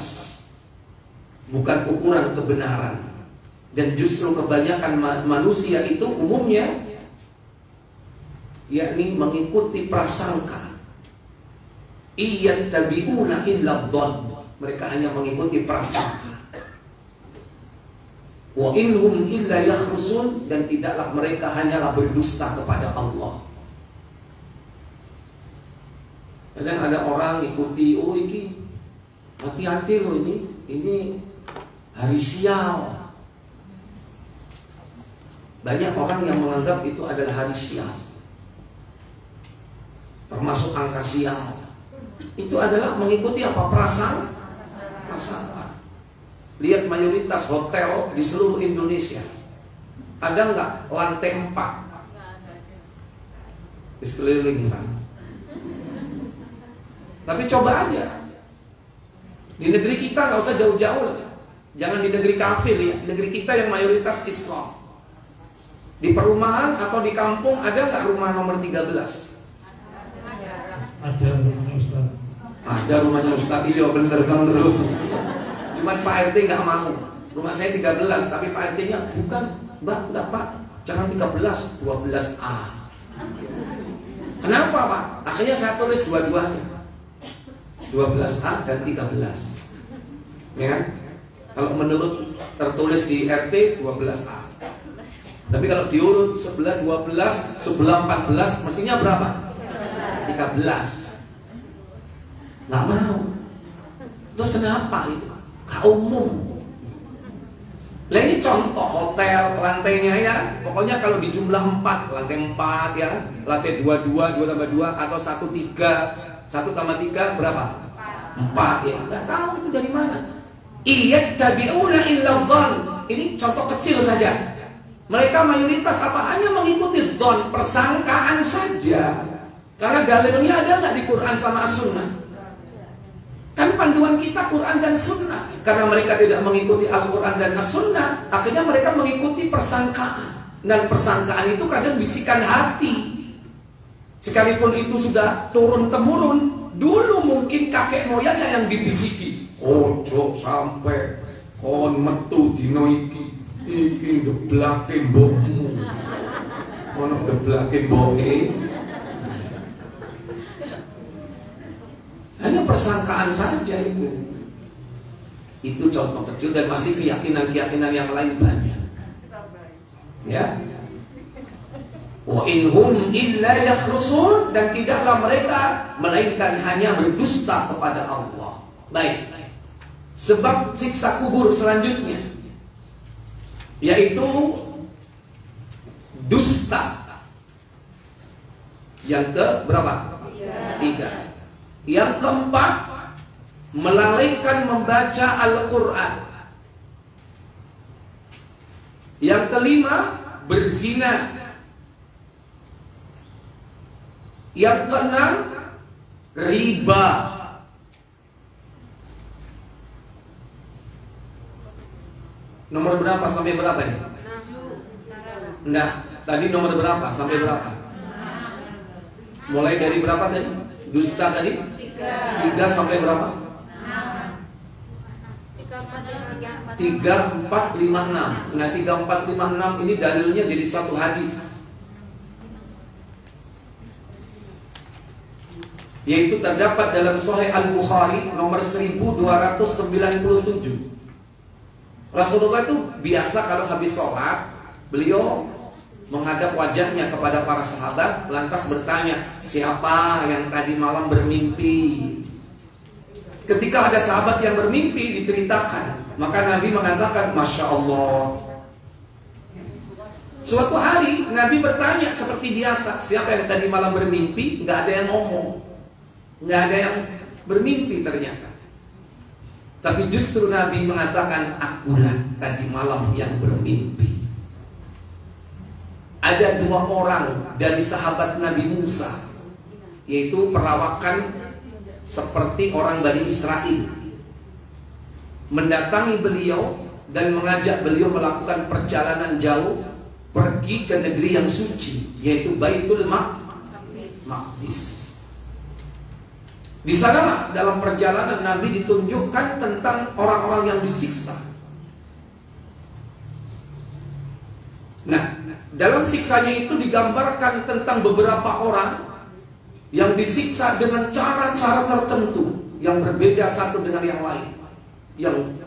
bukan ukuran kebenaran, dan justru kebanyakan manusia itu umumnya yakni mengikuti prasangka. Iyattabi'una illa dhann, mereka hanya mengikuti prasangka. Wa innahum illa yakhrusun, dan tidaklah mereka hanyalah berdusta kepada Allah. Kadang ada orang ikuti, oh ini hati-hati loh, ini hari sial. Banyak orang yang menganggap itu adalah hari sial, termasuk angka sial. Itu adalah mengikuti apa? Prasangka. Lihat mayoritas hotel di seluruh Indonesia, ada nggak lantai 4 di sekeliling kan? Tapi coba aja di negeri kita, nggak usah jauh-jauh, jangan di negeri kafir ya, negeri kita yang mayoritas Islam. Di perumahan atau di kampung ada nggak rumah nomor 13? Ada rumahnya Ustaz. Ada rumahnya Ustaz, iya bener kan bro. Cuman Pak RT nggak mau. Rumah saya 13, tapi Pak RT-nya bukan, Mbak, enggak Pak, jangan 13, 12A. Kenapa Pak? Akhirnya saya tulis dua-duanya, 12A dan 13. Ya kan? Kalau menurut tertulis di RT 12A. Tapi kalau diurut sebelah 12, sebelah 14, mestinya berapa? 13. Nggak mau. Terus kenapa itu? Umum. Lah ini contoh hotel lantainya ya. Pokoknya kalau di jumlah 4, lantai 4 ya, lantai 22, 2 tambah 2 atau 1 3, 1 tambah 3 berapa? 4 ya. Nggak tahu itu dari mana. Iyattabi'una illa dhann. Ini contoh kecil saja. Mereka mayoritas apa? Hanya mengikuti dhann, persangkaan saja. Karena dalilnya ada nggak di Quran sama As-Sunnah? Kan panduan kita Quran dan Sunnah. Karena mereka tidak mengikuti Al-Quran dan As-Sunnah, akhirnya mereka mengikuti persangkaan. Dan persangkaan itu kadang bisikan hati. Sekalipun itu sudah turun-temurun, dulu mungkin kakek moyangnya yang dibisiki, ojo sampai kon metu dino iki ngeblake mbokmu, ono ngeblake mboke. Hanya persangkaan saja itu. Itu contoh kecil, dan masih keyakinan-keyakinan yang lain banyak. Ya. Wa inhum illa yakhrusun, dan tidaklah mereka melainkan hanya berdusta kepada Allah. Baik. Sebab siksa kubur selanjutnya yaitu dusta. Yang ke berapa? 3. Yang keempat, melalaikan membaca Al-Quran. Yang kelima, berzina. Yang keenam, riba. Nomor berapa sampai berapa ini? Enggak, tadi nomor berapa sampai berapa? Mulai dari berapa tadi? Dusta tadi? 3 sampai berapa? 3, 4, 5, 6. Nah 3, 4, 5, 6 ini dalilnya jadi satu hadis, yaitu terdapat dalam Sahih Al-Bukhari nomor 1297. Rasulullah itu biasa kalau habis sholat, beliau menghadap wajahnya kepada para sahabat, lantas bertanya, siapa yang tadi malam bermimpi? Ketika ada sahabat yang bermimpi diceritakan, maka Nabi mengatakan, Masya Allah. Suatu hari Nabi bertanya seperti biasa, siapa yang tadi malam bermimpi? Nggak ada yang ngomong, nggak ada yang bermimpi ternyata. Tapi justru Nabi mengatakan, akulah tadi malam yang bermimpi. Ada 2 orang dari sahabat Nabi Musa, yaitu perawakan seperti orang Bani Israel, mendatangi beliau dan mengajak beliau melakukan perjalanan jauh pergi ke negeri yang suci, yaitu Baitul Maqdis. Di sanalah dalam perjalanan Nabi ditunjukkan tentang orang-orang yang disiksa. Nah, dalam siksanya itu digambarkan tentang beberapa orang yang disiksa dengan cara-cara tertentu yang berbeda satu dengan yang lain. Yang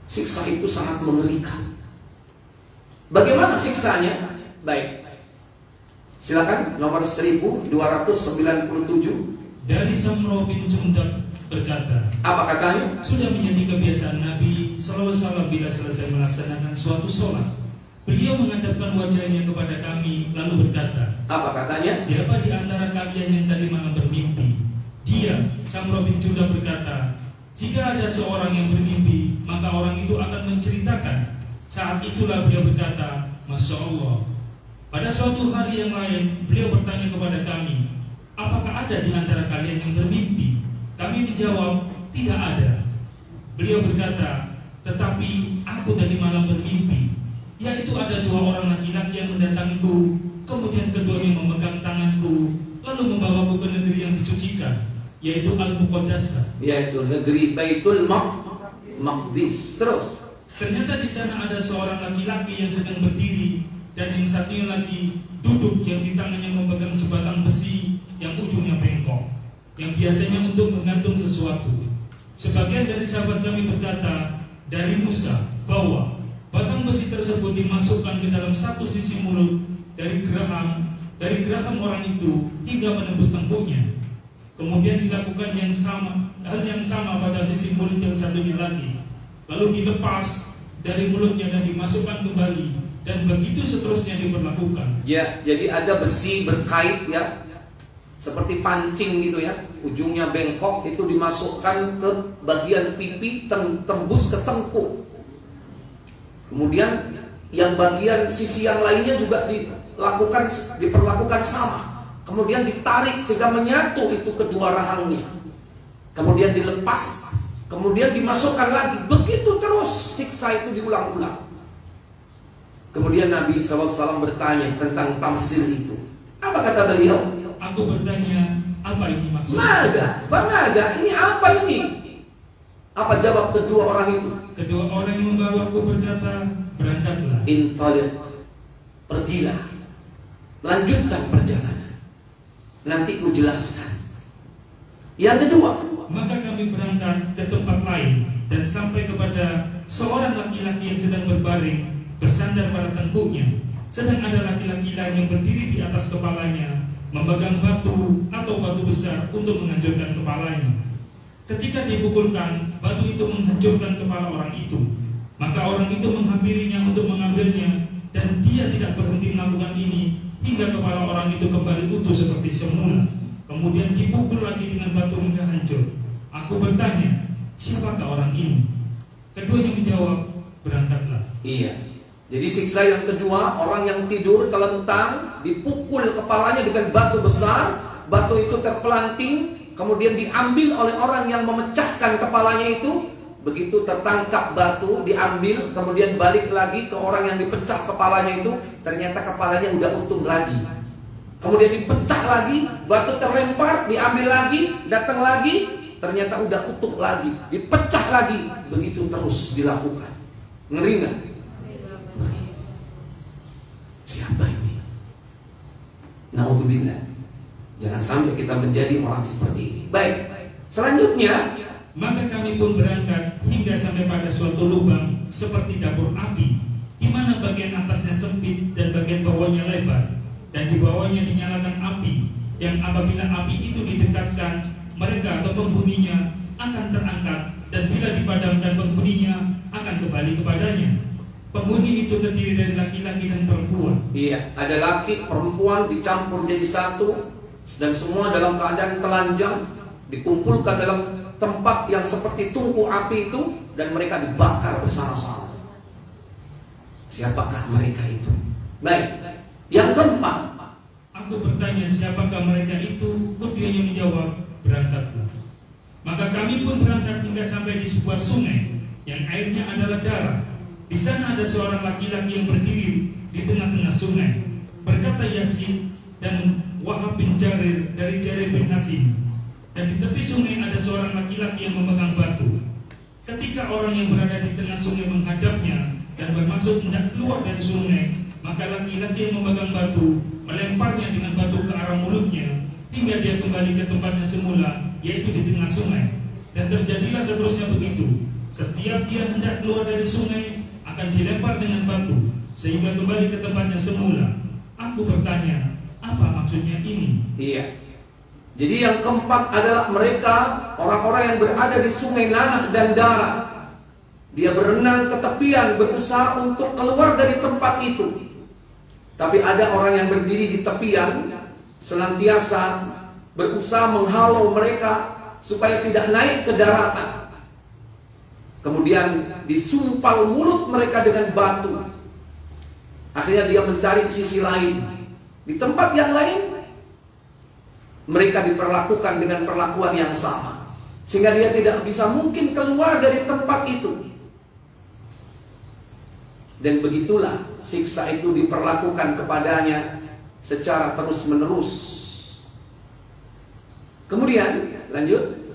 siksa itu sangat mengerikan. Bagaimana siksanya? Baik, silakan nomor 1297. Dari Samro bin Jundab berkata, apa katanya? Sudah menjadi kebiasaan Nabi SAW bila selesai melaksanakan suatu sholat, beliau menghadapkan wajahnya kepada kami lalu berkata, apa katanya? Siapa di antara kalian yang tadi malam bermimpi? Dia, Samro bin Jundab berkata, jika ada seorang yang bermimpi, maka orang itu akan menceritakan. Saat itulah beliau berkata, Masya Allah. Pada suatu hari yang lain, beliau bertanya kepada kami, apakah ada di antara kalian yang bermimpi? Kami dijawab, tidak ada. Beliau berkata, tetapi aku tadi malam bermimpi, yaitu ada 2 orang laki-laki yang mendatangiku, kemudian keduanya memegang tanganku, lalu membawaku ke negeri yang disucikan, yaitu Al-Muqaddasah, yaitu negeri Baitul Maqdis. Terus, ternyata di sana ada seorang laki-laki yang sedang berdiri, dan yang satunya lagi duduk yang di tangannya memegang sebatang besi yang ujungnya bengkok, yang biasanya untuk menggantung sesuatu. Sebagian dari sahabat kami berkata dari Musa bahwa batang besi tersebut dimasukkan ke dalam satu sisi mulut dari geraham orang itu hingga menembus tengkuknya. Kemudian dilakukan hal yang sama pada sisi mulut yang satunya lagi, lalu dilepas dari mulutnya dan dimasukkan kembali, dan begitu seterusnya diperlakukan. Ya, jadi ada besi berkait ya, seperti pancing gitu ya, ujungnya bengkok, itu dimasukkan ke bagian pipi, tembus ke tengkuk. Kemudian yang bagian sisi yang lainnya juga diperlakukan sama. Kemudian ditarik sehingga menyatu itu kedua rahangnya. Kemudian dilepas, kemudian dimasukkan lagi. Begitu terus siksa itu diulang-ulang. Kemudian Nabi SAW bertanya tentang tamsil itu. Apa kata beliau? Aku bertanya, apa ini maksudnya? Famaza, ini apa ini? Apa jawab kedua orang itu? Kedua orang yang membawaku berkata, berangkatlah. Intaliq, pergilah, lanjutkan perjalanan, nanti ku jelaskan. Yang kedua, maka kami berangkat ke tempat lain dan sampai kepada seorang laki-laki yang sedang berbaring bersandar pada tengkuknya, sedang ada laki-laki lain yang berdiri di atas kepalanya, memegang batu atau batu besar untuk menghancurkan kepalanya. Ketika dipukulkan, batu itu menghancurkan kepala orang itu. Maka orang itu menghampirinya untuk mengambilnya, dan dia tidak berhenti melakukan ini hingga kepala orang itu kembali utuh seperti semula. Kemudian dipukul lagi dengan batu hingga hancur. Aku bertanya, siapakah orang ini? Keduanya menjawab, berangkatlah. Iya. Jadi siksa yang kedua, orang yang tidur telentang, dipukul kepalanya dengan batu besar, batu itu terpelanting, kemudian diambil oleh orang yang memecahkan kepalanya itu. Begitu tertangkap batu, diambil, kemudian balik lagi ke orang yang dipecah kepalanya itu, ternyata kepalanya udah utuh lagi. Kemudian dipecah lagi, batu terlempar, diambil lagi, datang lagi, ternyata udah utuh lagi, dipecah lagi. Begitu terus dilakukan. Ngeri nggak? Siapa ini? Naudzubillah. Jangan sampai kita menjadi orang seperti ini. Baik. Selanjutnya, maka kami pun berangkat hingga sampai pada suatu lubang seperti dapur api, di mana bagian atasnya sempit dan bagian bawahnya lebar, dan di bawahnya dinyalakan api, yang apabila api itu didekatkan, mereka atau penghuninya akan terangkat, dan bila dipadamkan penghuninya akan kembali kepadanya. Penghuni itu terdiri dari laki-laki dan perempuan. Iya, ada laki, perempuan dicampur jadi satu, dan semua dalam keadaan telanjang, dikumpulkan dalam tempat yang seperti tungku api itu, dan mereka dibakar bersama-sama. Siapakah mereka itu? Baik. Yang keempat, aku bertanya siapakah mereka itu? Keduanya menjawab, berangkatlah. Maka kami pun berangkat hingga sampai di sebuah sungai yang airnya adalah darah. Di sana ada seorang laki-laki yang berdiri di tengah-tengah sungai. Berkata Yasin dan Wahab bin Jarir dari Jarir bin Hasim. Dan di tepi sungai ada seorang laki-laki yang memegang batu. Ketika orang yang berada di tengah sungai menghadapnya dan bermaksud hendak keluar dari sungai, maka laki-laki yang memegang batu melemparnya dengan batu ke arah mulutnya hingga dia kembali ke tempatnya semula, yaitu di tengah sungai. Dan terjadilah seterusnya begitu. Setiap dia hendak keluar dari sungai akan dilempar dengan batu sehingga kembali ke tempatnya semula. Aku bertanya, apa maksudnya ini? Iya. Jadi yang keempat adalah mereka, orang-orang yang berada di sungai nanah dan darah. Dia berenang ke tepian, berusaha untuk keluar dari tempat itu. Tapi ada orang yang berdiri di tepian, senantiasa berusaha menghalau mereka supaya tidak naik ke daratan. Kemudian disumpal mulut mereka dengan batu. Akhirnya dia mencari sisi lain. Di tempat yang lain, mereka diperlakukan dengan perlakuan yang sama, sehingga dia tidak bisa mungkin keluar dari tempat itu. Dan begitulah siksa itu diperlakukan kepadanya secara terus-menerus. Kemudian lanjut.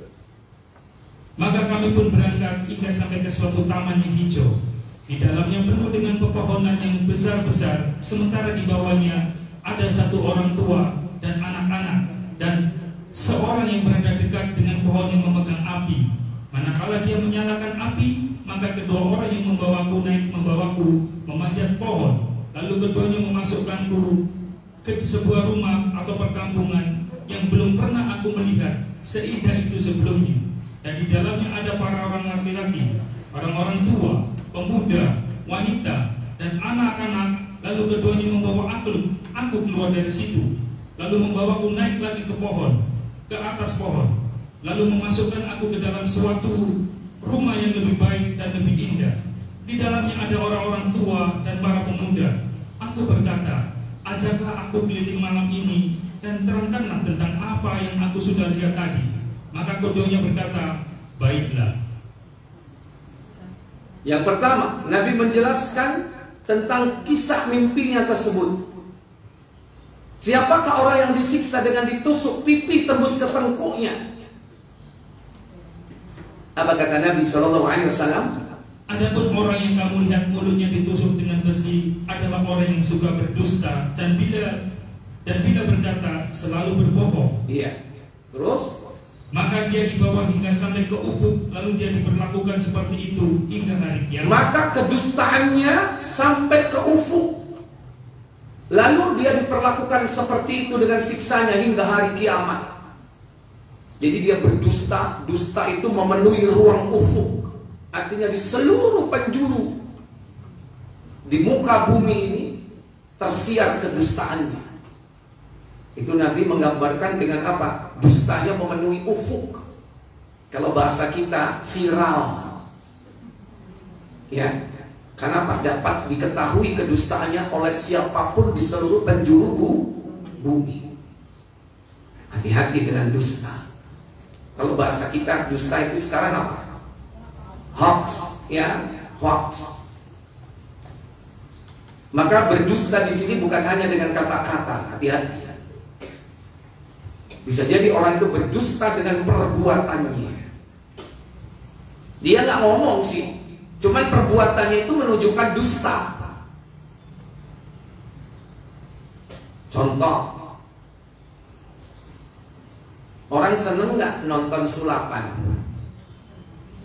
Maka kami pun berangkat hingga sampai ke suatu taman yang hijau. Di dalamnya penuh dengan pepohonan yang besar-besar, sementara di bawahnya ada satu orang tua dan anak-anak, dan seorang yang berada dekat dengan pohon yang memegang api. Manakala dia menyalakan api, maka kedua orang yang membawaku memanjat pohon. Lalu keduanya memasukkanku ke sebuah rumah atau perkampungan yang belum pernah aku melihat seindah itu sebelumnya. Dan di dalamnya ada para orang laki-laki, orang-orang tua, pemuda, wanita, dan anak-anak. Lalu keduanya membawa aku keluar dari situ. Lalu membawaku naik lagi ke pohon, ke atas pohon. Lalu memasukkan aku ke dalam suatu rumah yang lebih baik dan lebih indah. Di dalamnya ada orang-orang tua dan para pemuda. Aku berkata, ajaklah aku keliling malam ini dan terangkanlah tentang apa yang aku sudah lihat tadi. Maka keduanya berkata, baiklah. Yang pertama, Nabi menjelaskan tentang kisah mimpinya tersebut. Siapakah orang yang disiksa dengan ditusuk pipi tembus ke tengkuknya? Apa kata Nabi SAW? Adapun orang yang kamu lihat mulutnya ditusuk dengan besi adalah orang yang suka berdusta dan bila berkata selalu berbohong. Iya. Terus? Maka dia dibawa hingga sampai ke ufuk, lalu dia diperlakukan seperti itu hingga hari kiamat. Maka kedustaannya sampai ke ufuk. Lalu dia diperlakukan seperti itu dengan siksanya hingga hari kiamat. Jadi dia berdusta. Dusta itu memenuhi ruang ufuk, artinya di seluruh penjuru di muka bumi ini tersiar kedustaannya. Itu Nabi menggambarkan dengan apa? Dustanya memenuhi ufuk. Kalau bahasa kita viral, ya, karena apa? Dapat diketahui kedustaannya oleh siapapun di seluruh penjuru bumi. Hati-hati dengan dusta. Kalau bahasa kita dusta itu sekarang apa? Hoax, ya, hoax. Maka berdusta di sini bukan hanya dengan kata-kata, hati-hati. Bisa jadi orang itu berdusta dengan perbuatannya. Dia nggak ngomong sih, cuman perbuatannya itu menunjukkan dusta. Contoh, orang seneng nggak nonton sulapan?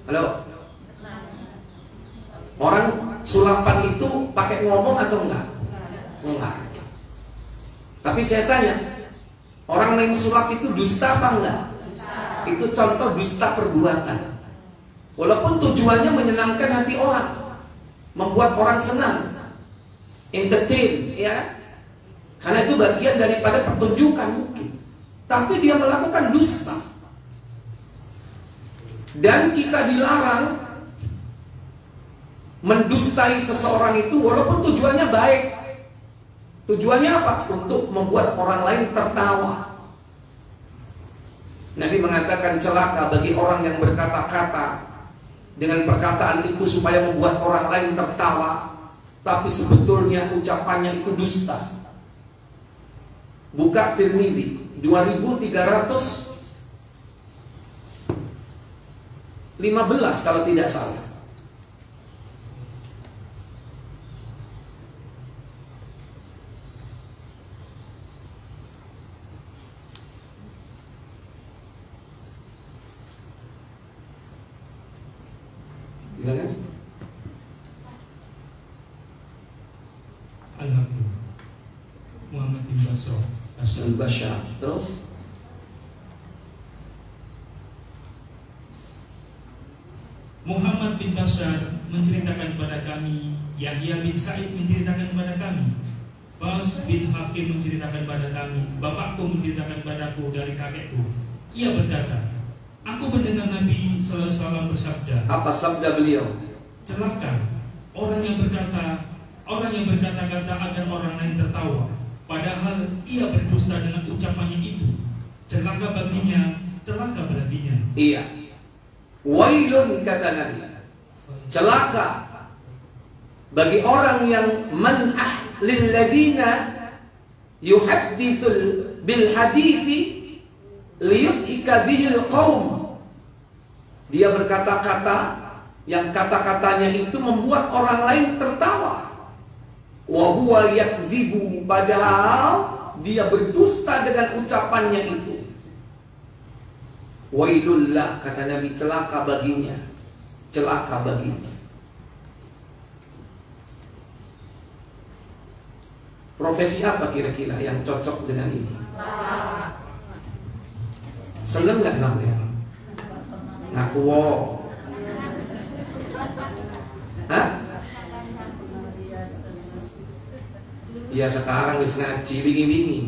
Halo? Orang sulapan itu pakai ngomong atau enggak? Enggak. Tapi saya tanya, orang main sulap itu dusta apa enggak? Itu contoh dusta perbuatan. Walaupun tujuannya menyenangkan hati orang, membuat orang senang, entertain, ya. Karena itu bagian daripada pertunjukan mungkin. Tapi dia melakukan dusta. Dan kita dilarang mendustai seseorang itu walaupun tujuannya baik. Tujuannya apa? Untuk membuat orang lain tertawa. Nabi mengatakan celaka bagi orang yang berkata-kata dengan perkataan itu supaya membuat orang lain tertawa, tapi sebetulnya ucapannya itu dusta. Buka Tirmidzi 2315 kalau tidak salah. Silakan. Al-Hakim Muhammad bin Basrah Al-Bashar. Terus Muhammad bin Bashar menceritakan kepada kami, Yahya bin Sa'id menceritakan kepada kami, Bas bin Hakim menceritakan kepada kami, bapakku menceritakan padaku dari kakekku. Ia berkata, aku mendengar Nabi sallallahu alaihi wasallam bersabda. apa sabda beliau? Celaka orang yang berkata-kata agar orang lain tertawa, padahal ia berdusta dengan ucapannya itu. Celaka baginya, celaka baginya. Iya. Wailun kata Nabi. Celaka bagi orang yang man'ah lil ladina yuhadditsul bil hadithi liyudhika bihil qaum. Dia berkata-kata yang kata-katanya itu membuat orang lain tertawa. Wa huwa yakdzibu, padahal dia berdusta dengan ucapannya itu. Wailullah kata Nabi, celaka baginya. Celaka baginya. Profesi apa kira-kira yang cocok dengan ini? Seneng gak sampean? Ngaku wo. Hah? Ya sekarang wis ngaji wingi-wingi.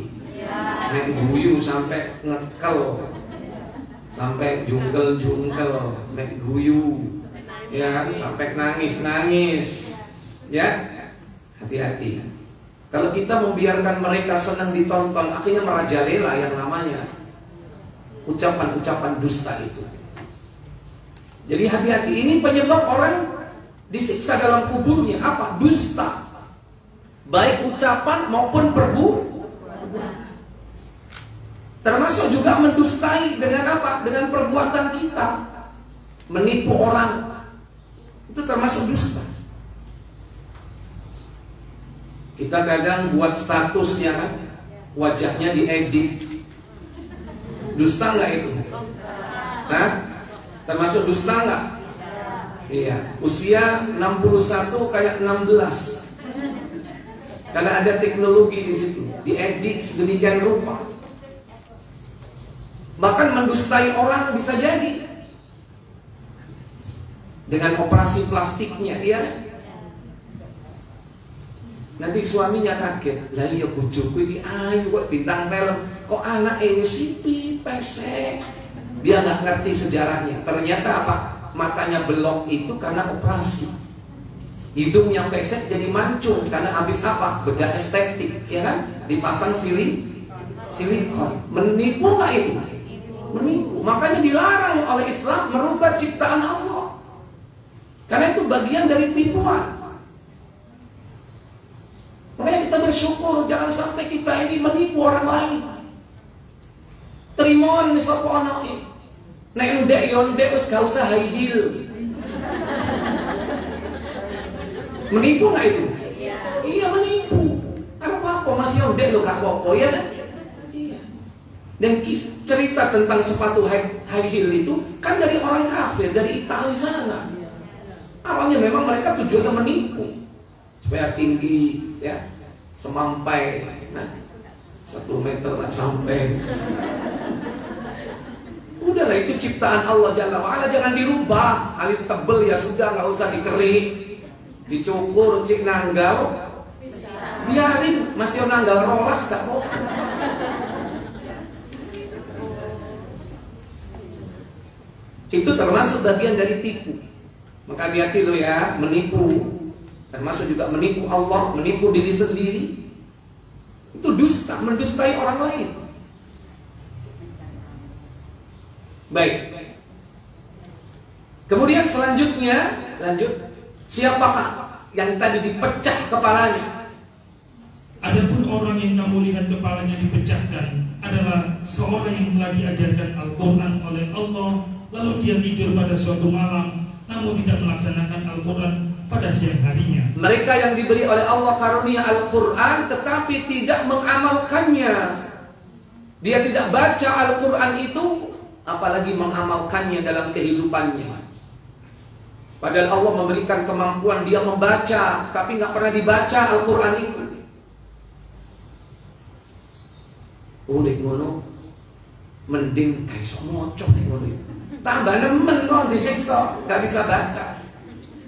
Nek guyu sampai ngekel. Sampai jungkel-jungkel, nek guyu. Ya, sampai nangis-nangis. Ya. Hati-hati. Kalau kita membiarkan mereka senang ditonton, akhirnya merajalela yang namanya ucapan-ucapan dusta itu. Jadi hati-hati, ini penyebab orang disiksa dalam kuburnya. Apa? Dusta. Baik ucapan maupun perbuatan. Termasuk juga mendustai dengan apa? Dengan perbuatan kita. Menipu orang. Itu termasuk dusta. Kita kadang buat status ya kan, wajahnya diedit. Dusta nggak itu? Hah? Termasuk dusta nggak? Iya. Usia 61 kayak 16. Karena ada teknologi di situ, diedit sedemikian rupa. Bahkan mendustai orang bisa jadi dengan operasi plastiknya, ya. Nanti suaminya kaget, lah iya bojoku iki ayu kok bintang film, kok anak ini siti pesek. Dia nggak ngerti sejarahnya. Ternyata apa? Matanya belok itu karena operasi. Hidungnya pesek jadi mancung karena habis apa? Bedah estetik, ya kan? Dipasang silikon. Menipu nggak itu? Menipu. Makanya dilarang oleh Islam merubah ciptaan Allah. Karena itu bagian dari tipuan. Makanya kita bersyukur jangan sampai kita ini menipu orang lain. Trimon nih sapa ana iki. Nek ndek yo ndek wis gak usah high heel. Menipu nggak itu? Iya menipu. Karena apa? Masih ndek lo gak apa-apa ya kan? Iya. Dan cerita tentang sepatu high heel itu kan dari orang kafir, dari Italia sana. Awalnya memang mereka tujuannya menipu supaya tinggi, ya, semampai, nah, 1 meter nggak sampai. Udahlah itu ciptaan Allah Jalla wa'ala, jangan dirubah. Alis tebel ya sudah, nggak usah dikerik, dicukur, cik nanggal, biarin masih nanggal rolas gak mau. Itu termasuk bagian dari tipu. Maka hati-hati lo ya, menipu. Termasuk juga menipu Allah, menipu diri sendiri. Itu dusta, mendustai orang lain. Baik. Kemudian selanjutnya, lanjut. Siapakah yang tadi dipecah kepalanya? Adapun orang yang kamu lihat kepalanya dipecahkan adalah seorang yang telah diajarkan Al-Quran oleh Allah, lalu dia tidur pada suatu malam, namun tidak melaksanakan Al-Quran pada siang harinya. Mereka yang diberi oleh Allah karunia Al-Quran tetapi tidak mengamalkannya. Dia tidak baca Al-Quran itu, apalagi mengamalkannya dalam kehidupannya. Padahal Allah memberikan kemampuan dia membaca, tapi nggak pernah dibaca Al-Quran itu. Udah ngono, mending kayak somocok nih ngono. Tambah nemen kok disiksa, nggak bisa baca.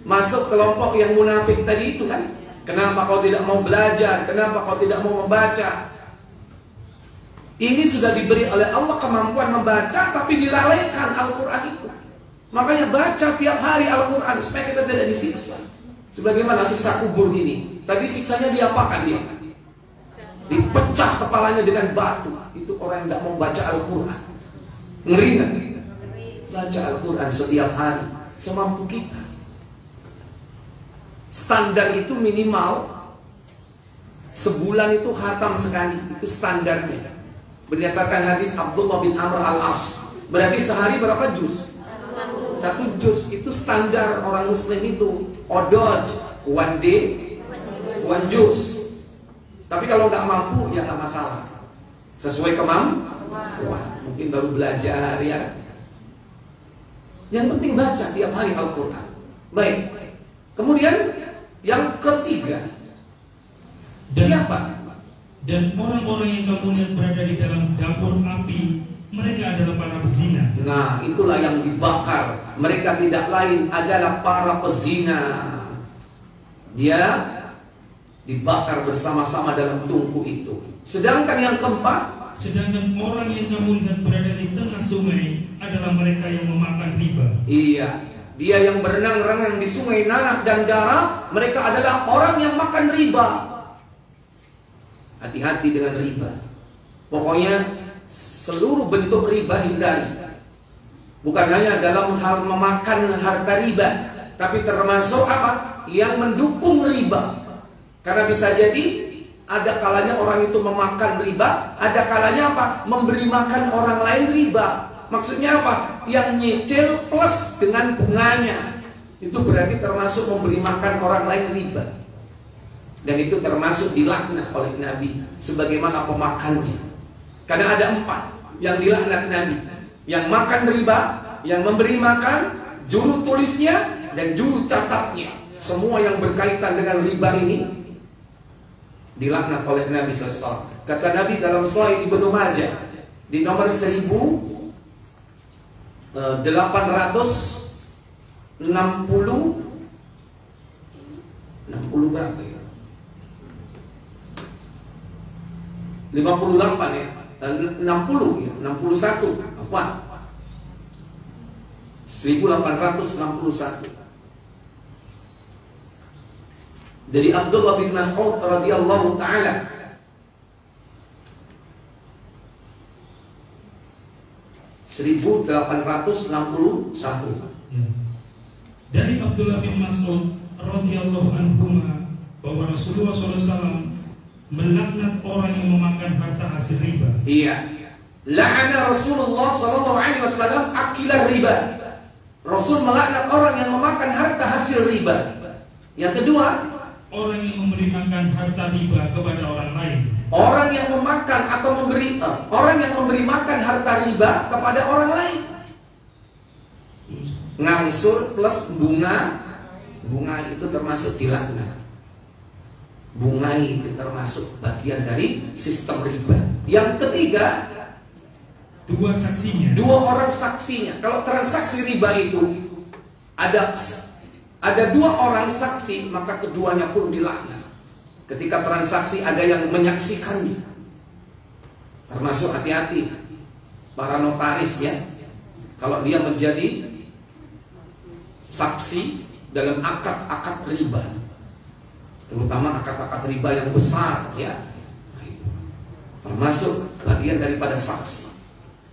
Masuk kelompok yang munafik tadi itu kan. Kenapa kau tidak mau belajar? Kenapa kau tidak mau membaca? Ini sudah diberi oleh Allah kemampuan membaca, tapi dilalaikan Al-Quran itu. Makanya baca tiap hari Al-Quran supaya kita tidak disiksa. Sebagaimana siksa kubur ini. Tadi siksanya diapakan dia? Dipecah kepalanya dengan batu. Itu orang yang tidak mau baca Al-Quran. Ngeri nggak? Baca Al-Quran setiap hari semampu kita. Standar itu minimal sebulan itu khatam sekali. Itu standarnya. Berdasarkan hadis Abdullah bin Amr al-As. Berarti sehari berapa juz? 1 juz. Itu standar orang muslim itu. Odoj, 1 day, 1 juz. Tapi kalau nggak mampu ya nggak masalah. Sesuai kemampuan. Mungkin baru belajar ya. Yang penting baca tiap hari Al-Quran. Baik. Kemudian yang ketiga, siapa? Dan orang-orang yang kamu lihat berada di dalam dapur api, mereka adalah para pezina. Nah, itulah yang dibakar. Mereka tidak lain adalah para pezina. Dia dibakar bersama-sama dalam tungku itu. Sedangkan yang keempat, sedangkan orang yang kamu lihat berada di tengah sungai adalah mereka yang memakan riba. Iya, dia yang berenang-renang di sungai nanah dan darah, mereka adalah orang yang makan riba. Hati-hati dengan riba. Pokoknya seluruh bentuk riba hindari. Bukan hanya dalam hal memakan harta riba, tapi termasuk apa? Yang mendukung riba. Karena bisa jadi ada kalanya orang itu memakan riba, ada kalanya apa? Memberi makan orang lain riba. Maksudnya apa? Yang nyicil plus dengan bunganya. Itu berarti termasuk memberi makan orang lain riba. Dan itu termasuk dilaknat oleh Nabi sebagaimana pemakannya. Karena ada 4 yang dilaknat Nabi. Yang makan riba, yang memberi makan, juru tulisnya, dan juru catatnya. Semua yang berkaitan dengan riba ini dilaknat oleh Nabi SAW. Kata Nabi dalam Sahih Ibnu Majah di nomor 1000 60 berapa ya? 58 ya, 60 ya, 61, afwan. 1861. Dari Abdullah bin Mas'ud radhiyallahu taala, seribu 1861. Ya. Dari Abdullah bin Mas'ud radhiyallahu anhu bahwa Rasulullah SAW melaknat orang yang memakan harta hasil riba. Iya. La'ana Rasulullah sallallahu alaihi wasallam akilar riba. Rasul melaknat orang yang memakan harta hasil riba. Yang kedua, orang yang memberi makan harta riba kepada orang lain. Orang yang memakan atau orang yang memberi makan harta riba kepada orang lain. Ngangsur plus bunga itu termasuk dilaknat. Bunga itu termasuk bagian dari sistem riba. Yang ketiga, dua saksinya. Dua orang saksinya. Kalau transaksi riba itu ada dua orang saksi, maka keduanya pun dilaknat. Ketika transaksi ada yang menyaksikannya. Termasuk hati-hati para notaris ya. Kalau dia menjadi saksi dalam akad-akad riba, terutama akad-akad riba yang besar ya, nah, itu termasuk bagian daripada saksi.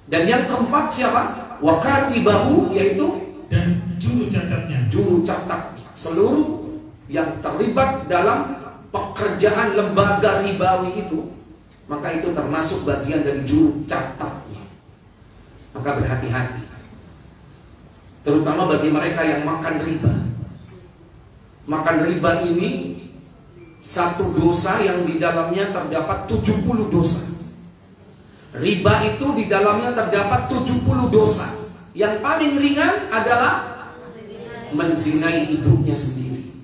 Dan yang keempat siapa? Wakatibahu, yaitu dan juru catatnya. Juru catatnya, seluruh yang terlibat dalam pekerjaan lembaga ribawi itu, maka itu termasuk bagian dari juru catatnya. Maka berhati-hati, terutama bagi mereka yang makan riba. Makan riba ini satu dosa yang di dalamnya terdapat 70 dosa. Riba itu di dalamnya terdapat 70 dosa. Yang paling ringan adalah menzinai ibunya sendiri.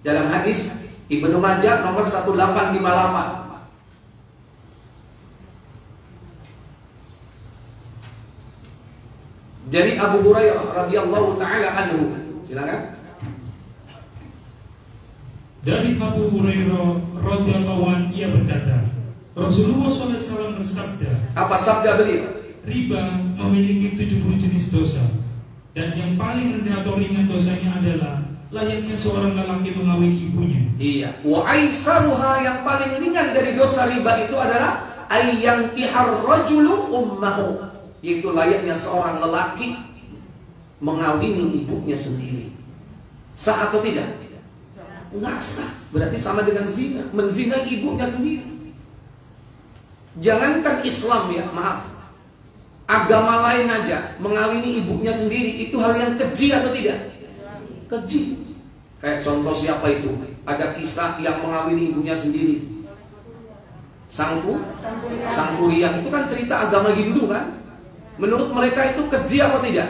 Dalam hadis Ibnu Majah nomor 1858. Dari Abu Hurairah radhiyallahu taala anhu. Silakan. Dari Abu Hurairah radhiyallahu anhu, ia berkata, Rasulullah SAW bersabda. Apa sabda beliau? Riba memiliki 70 jenis dosa, dan yang paling rendah atau ringan dosanya adalah layaknya seorang lelaki mengawini ibunya. Iya. Wa aisaruha, yang paling ringan dari dosa riba itu adalah ayyankihar rajulu ummahu, yaitu layaknya seorang lelaki mengawini ibunya sendiri. Sah atau tidak? Enggak sah. Berarti sama dengan zina, menzina ibunya sendiri. Jangankan Islam ya, maaf, agama lain aja mengawini ibunya sendiri itu hal yang keji atau tidak? Keji. Kayak contoh siapa itu? Ada kisah yang mengawini ibunya sendiri. Sangkuriang itu kan cerita agama Hindu kan? Menurut mereka itu keji apa tidak?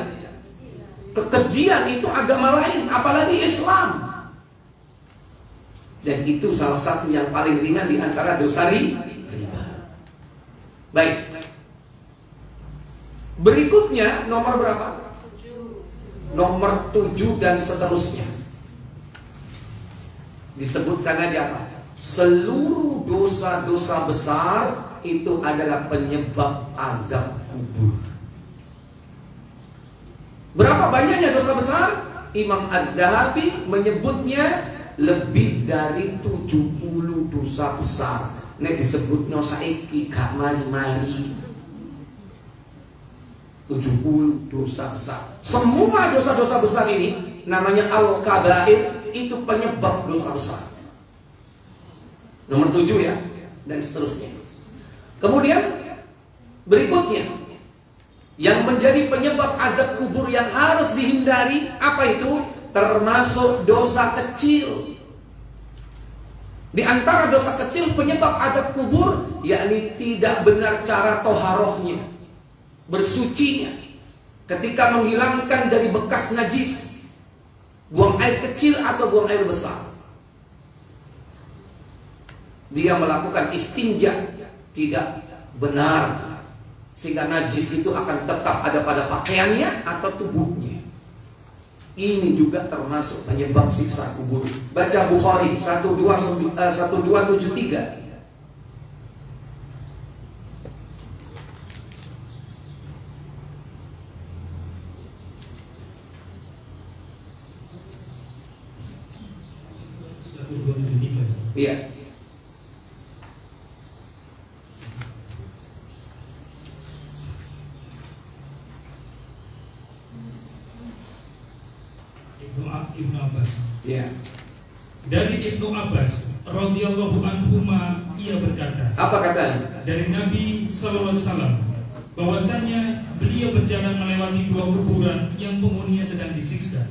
Kekejian itu agama lain, apalagi Islam. Dan itu salah satu yang paling ringan di antara dosa riba. Baik. Berikutnya nomor berapa? Nomor 7 dan seterusnya. Disebutkan aja apa? Seluruh dosa-dosa besar itu adalah penyebab azab kubur. Berapa banyaknya dosa besar? Imam Az-Zahabi menyebutnya lebih dari 70 dosa besar. Nek disebutnya saiki gak mari-mari. 70 dosa besar. Semua dosa-dosa besar ini namanya al-kabair, itu penyebab dosa besar. Nomor 7 ya, dan seterusnya. Kemudian berikutnya, yang menjadi penyebab azab kubur yang harus dihindari, apa itu? Termasuk dosa kecil. Di antara dosa kecil penyebab azab kubur, yakni tidak benar cara toharohnya, bersucinya, ketika menghilangkan dari bekas najis, buang air kecil atau buang air besar. Dia melakukan istinja tidak benar, sehingga najis itu akan tetap ada pada pakaiannya atau tubuhnya. Ini juga termasuk penyebab siksa kubur. Baca Bukhari 1273. Iya. Ibnu Abbas. Iya. Dari Ibnu Abbas radhiyallahu anhuma, ia berkata, Apa katanya? dari Nabi sallallahu alaihi wasallam bahwasanya beliau berjalan melewati dua kuburan yang penghuninya sedang disiksa.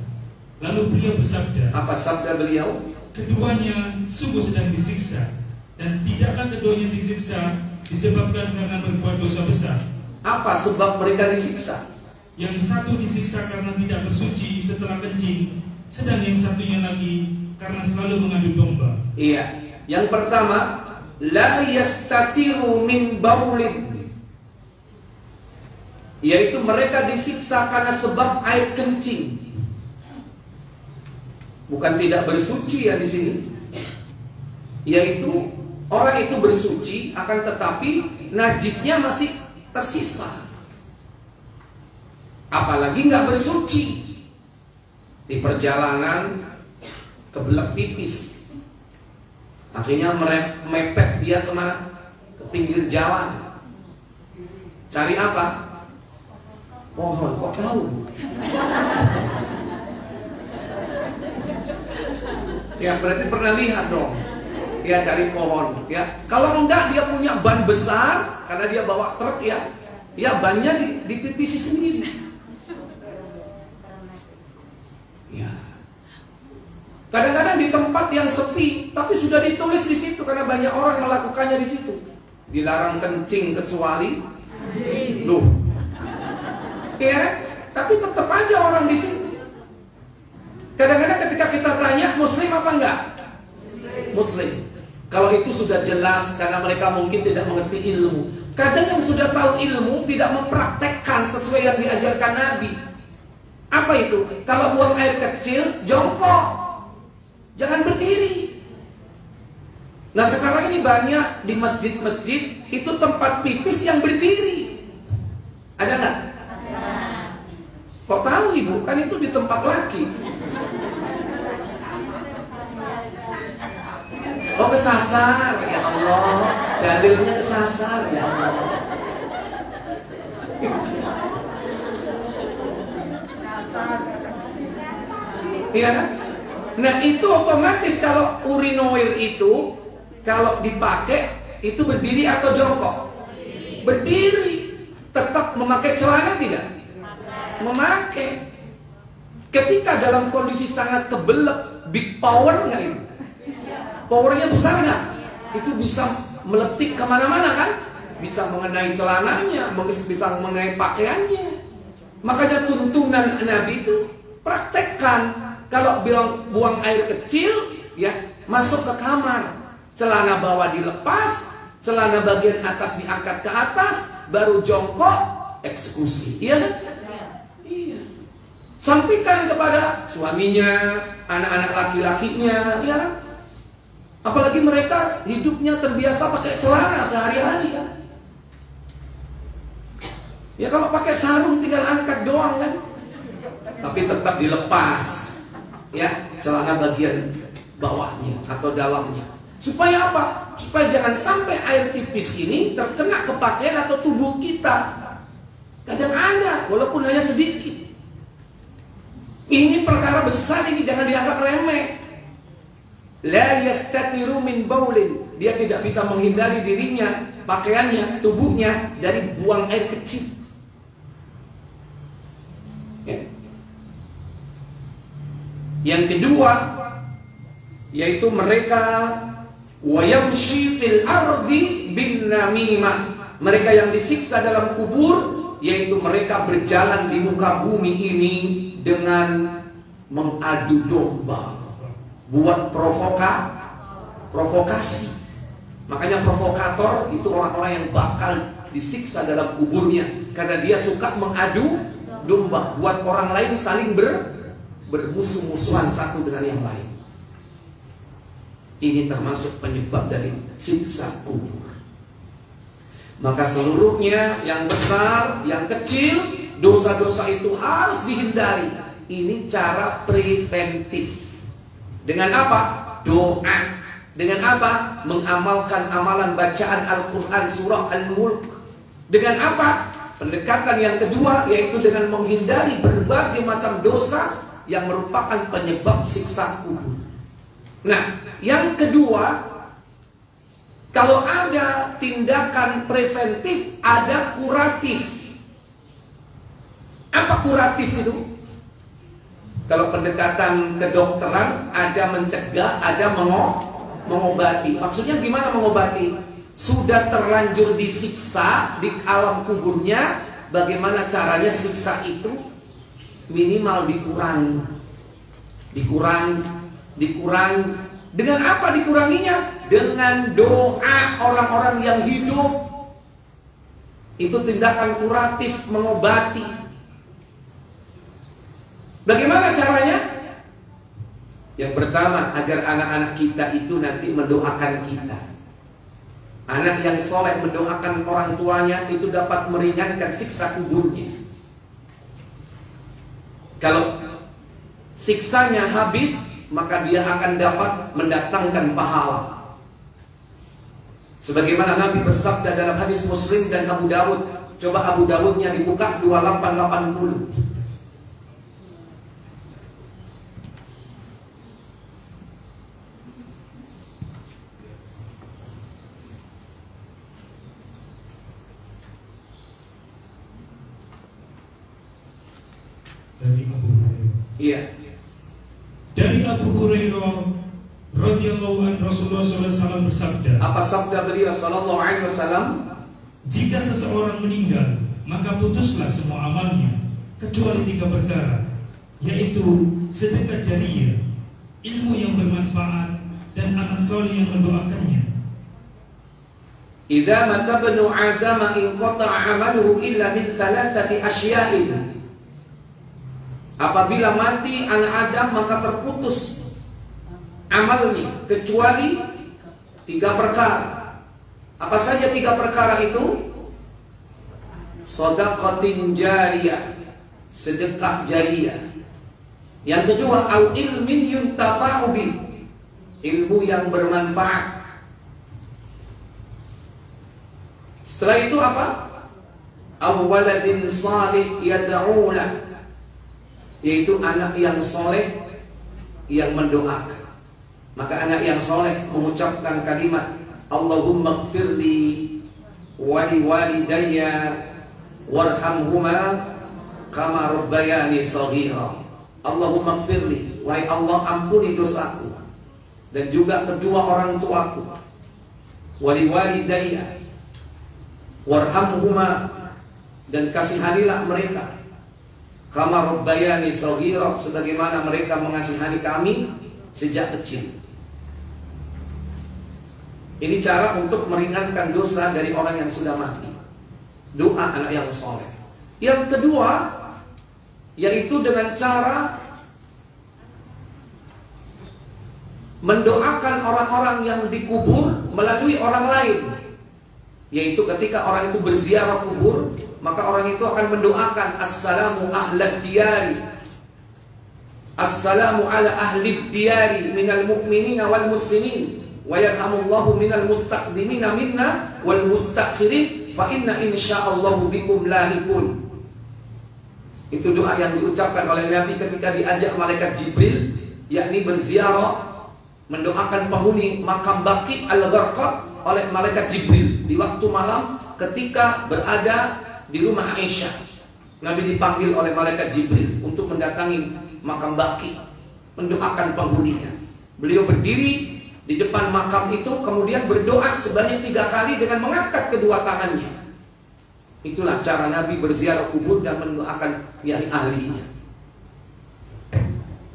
Lalu beliau bersabda, Apa sabda beliau? keduanya sungguh sedang disiksa, dan tidaklah keduanya disiksa disebabkan karena berbuat dosa besar. Apa sebab mereka disiksa? Yang satu disiksa karena tidak bersuci setelah kencing, sedang yang satunya lagi karena selalu mengadu domba. Iya. Yang pertama, la yastatiru min baulin, yaitu mereka disiksa karena sebab air kencing. Bukan tidak bersuci ya di sini. Yaitu orang itu bersuci akan tetapi najisnya masih tersisa. Apalagi nggak bersuci. Di perjalanan kebelet pipis, akhirnya mepet dia kemana? Ke pinggir jalan. Cari apa? Pohon. Kok tahu? Ya berarti pernah lihat dong. Dia cari pohon. Ya kalau enggak dia punya ban besar karena dia bawa truk ya. Ya bannya dipipisi sendiri. Ya. Kadang-kadang di tempat yang sepi, tapi sudah ditulis di situ karena banyak orang melakukannya di situ. Dilarang kencing kecuali loh. Ya, tapi tetap aja orang di situ. Kadang-kadang ketika kita tanya Muslim apa enggak? Muslim. Kalau itu sudah jelas karena mereka mungkin tidak mengerti ilmu. Kadang yang sudah tahu ilmu tidak mempraktekkan sesuai yang diajarkan Nabi. Apa itu? Kalau buang air kecil, jongkok. Jangan berdiri. Nah sekarang ini banyak di masjid-masjid itu tempat pipis yang berdiri. Ada nggak? Kok tahu ibu? Kan itu di tempat laki. Oh kesasar, ya Allah. Dalilnya kesasar, ya Allah. Iya kan? Nah itu otomatis kalau urinoir itu kalau dipakai itu berdiri atau jongkok? Berdiri. Tetap memakai celana tidak? Memakai. Ketika dalam kondisi sangat kebelet, big power nggak itu? Powernya besar nggak? Itu bisa meletik kemana-mana kan? Bisa mengenai celananya, bisa mengenai pakaiannya. Makanya tuntunan Nabi itu praktekkan. Kalau buang air kecil, ya masuk ke kamar, celana bawah dilepas, celana bagian atas diangkat ke atas, baru jongkok, eksekusi. Iya kan? Iya. Sampaikan kepada suaminya, anak-anak laki-lakinya, ya kan? Apalagi mereka hidupnya terbiasa pakai celana sehari-hari kan? Ya kalau pakai sarung tinggal angkat doang kan? Tapi tetap dilepas. Ya, celana bagian bawahnya atau dalamnya. Supaya apa? Supaya jangan sampai air pipis ini terkena ke pakaian atau tubuh kita. Kadang ada, walaupun hanya sedikit. Ini perkara besar, ini jangan dianggap remeh. La yastatiru min baulin. Dia tidak bisa menghindari dirinya, pakaiannya, tubuhnya dari buang air kecil. Ya. Yang kedua yaitu mereka wayamshi fil ardi bin namimah. Mereka yang disiksa dalam kubur yaitu mereka berjalan di muka bumi ini dengan mengadu domba, buat provokasi. Makanya provokator itu orang-orang yang bakal disiksa dalam kuburnya karena dia suka mengadu domba, buat orang lain saling bermusuh-musuhan satu dengan yang lain. Ini termasuk penyebab dari siksa kubur. Maka seluruhnya, yang besar, yang kecil, dosa-dosa itu harus dihindari. Ini cara preventif. Dengan apa? Doa. Dengan apa? Mengamalkan amalan bacaan Al-Quran surah Al-Mulk. Dengan apa? Pendekatan yang kedua, yaitu dengan menghindari berbagai macam dosa yang merupakan penyebab siksa kubur. Nah, yang kedua, kalau ada tindakan preventif, ada kuratif. Apa kuratif itu? Kalau pendekatan kedokteran, ada mencegah, ada mengobati. Maksudnya gimana mengobati? Sudah terlanjur disiksa di alam kuburnya, bagaimana caranya siksa itu minimal dikurangi. Dengan apa dikuranginya? Dengan doa orang-orang yang hidup. Itu tindakan kuratif, mengobati. Bagaimana caranya? Yang pertama, agar anak-anak kita itu nanti mendoakan kita. Anak yang soleh mendoakan orang tuanya itu dapat meringankan siksa kuburnya. Kalau siksanya habis, maka dia akan dapat mendatangkan pahala. Sebagaimana Nabi bersabda dalam hadis Muslim dan Abu Dawud. Coba Abu Dawudnya dibuka 2880. Dari Abu Hurairah. Iya. Dari Abu Hurairah radhiyallahu anhu, Rasulullah SAW bersabda. Apa sabda beliau sallallahu alaihi wasallam? Jika seseorang meninggal, maka putuslah semua amalnya kecuali 3 perkara, yaitu sedekah jariyah, ilmu yang bermanfaat, dan anak soleh yang mendoakannya. Idza mata ibnu Adam inqata'a amaluhu illa min 3 asya'in. Apabila mati anak Adam, maka terputus amalnya kecuali 3 perkara. Apa saja 3 perkara itu? Shadaqatin jariyah, sedekah jariyah. Yang kedua, au ilmin yuntafa'u bih, ilmu yang bermanfaat. Setelah itu apa? Aw waladin salih yad'u lahu, yaitu anak yang soleh yang mendoakan. Maka anak yang soleh mengucapkan kalimat Allahumma gfirli wali walidayya warhamhuma kama rabbayani shaghira. Allahumma gfirli, wahai Allah ampuni dosaku dan juga kedua orang tuaku, wali walidayya warhamhuma, dan kasihanilah mereka, kama rabbayani shaghira, sebagaimana mereka mengasihani kami sejak kecil. Ini cara untuk meringankan dosa dari orang yang sudah mati. Doa anak yang soleh. Yang kedua, yaitu dengan cara mendoakan orang-orang yang dikubur melalui orang lain. Yaitu ketika orang itu berziarah kubur, maka orang itu akan mendoakan assalamu ahlad diyari, assalamu ala ahli diyari minal mu'minina wal muslimin, wa yarhamullahu minal mustaqdimina minna wal mustakhirin, fa inna insyaallahu bikum lahikun. Itu doa yang diucapkan oleh Nabi ketika diajak malaikat Jibril, yakni berziarah, mendoakan penghuni makam Baqi al-Gharqad oleh malaikat Jibril di waktu malam ketika berada di rumah Aisyah. Nabi dipanggil oleh malaikat Jibril untuk mendatangi makam Baqi, mendoakan penghuninya. Beliau berdiri di depan makam itu, kemudian berdoa sebanyak 3 kali dengan mengangkat kedua tangannya. Itulah cara Nabi berziarah kubur dan mendoakan yakni ahlinya.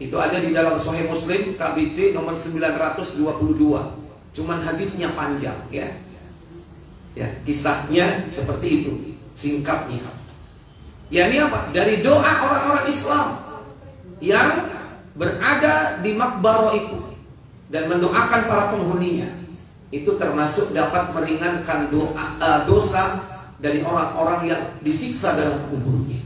Itu ada di dalam Sahih Muslim KBC nomor 922. Cuman hadisnya panjang ya. Ya, kisahnya seperti itu, singkatnya. Ya, ini apa? Dari doa orang-orang Islam yang berada di makbaro itu dan mendoakan para penghuninya, itu termasuk dapat meringankan dosa dari orang-orang yang disiksa dalam kuburnya.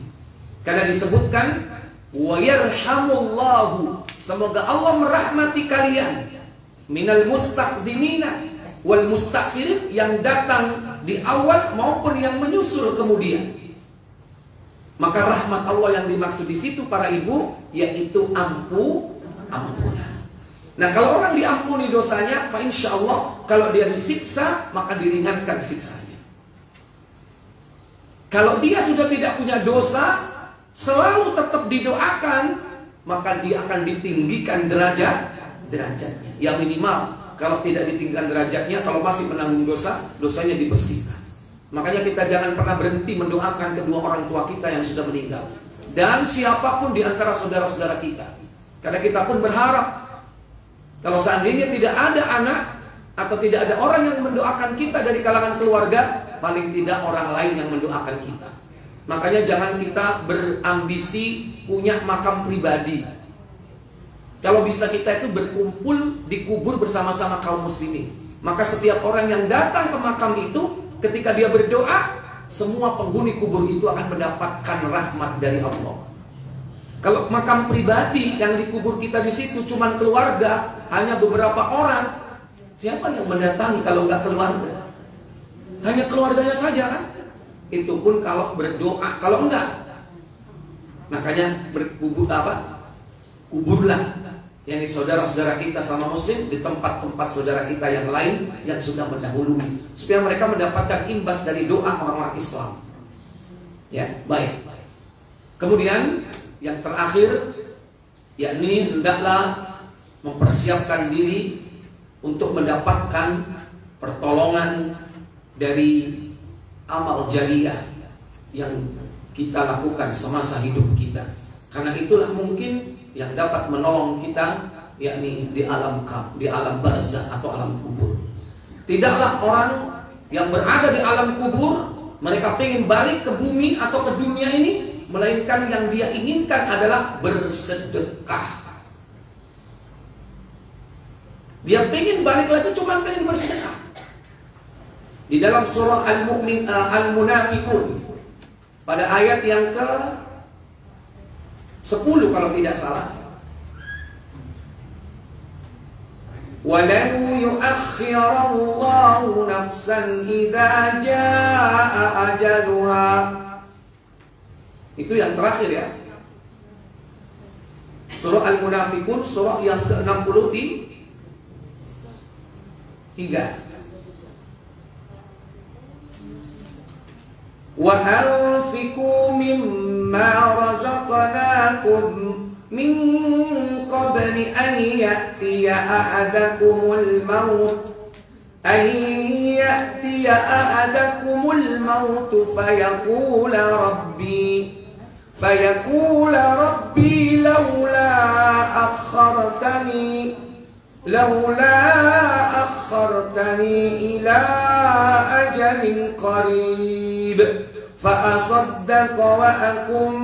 Karena disebutkan wa yarhamullahu, semoga Allah merahmati kalian, minal mustaqdimina wal mustakhirin, yang datang di awal maupun yang menyusul kemudian. Maka rahmat Allah yang dimaksud di situ para ibu yaitu ampunan. Nah, kalau orang diampuni dosanya, fa insyaallah kalau dia disiksa maka diringankan siksanya. Kalau dia sudah tidak punya dosa, selalu tetap didoakan, maka dia akan ditinggikan derajatnya. Yang minimal kalau tidak ditinggikan derajatnya, kalau masih menanggung dosa, dosanya dibersihkan. Makanya kita jangan pernah berhenti mendoakan kedua orang tua kita yang sudah meninggal, dan siapapun di antara saudara-saudara kita. Karena kita pun berharap kalau seandainya tidak ada anak atau tidak ada orang yang mendoakan kita dari kalangan keluarga, paling tidak orang lain yang mendoakan kita. Makanya jangan kita berambisi punya makam pribadi. Kalau bisa kita itu berkumpul di kubur bersama-sama kaum muslimin. Maka setiap orang yang datang ke makam itu, ketika dia berdoa, semua penghuni kubur itu akan mendapatkan rahmat dari Allah. Kalau makam pribadi yang dikubur kita di situ cuma keluarga, hanya beberapa orang, siapa yang mendatangi kalau nggak keluarga? Hanya keluarganya saja kan? Itu pun kalau berdoa, kalau enggak, makanya kuburlah yang saudara-saudara kita sama muslim di tempat-tempat saudara kita yang lain yang sudah mendahului, supaya mereka mendapatkan imbas dari doa orang-orang Islam. Ya, baik. Kemudian yang terakhir, yakni hendaklah mempersiapkan diri untuk mendapatkan pertolongan dari amal jariyah yang kita lakukan semasa hidup kita. Karena itulah mungkin yang dapat menolong kita, yakni di alam barzah atau alam kubur. Tidaklah orang yang berada di alam kubur mereka pengen balik ke bumi atau ke dunia ini, melainkan yang dia inginkan adalah bersedekah. Dia pengen balik lagi, cuma pengen bersedekah. Di dalam surah Al-Munafiqun pada ayat yang ke 10 kalau tidak salah, walan yu'akhkhirallahu nafsan idza jaa ajaluha. Itu yang terakhir ya, surah Al-Munafiqun, surah yang ke-63. Wa anfiqu mimma razaqnakum min qabli an ya'tiya ahadakumul maut fayaqula rabbi laula akhartani ila ajalin qarib fa asaddaqa wa akum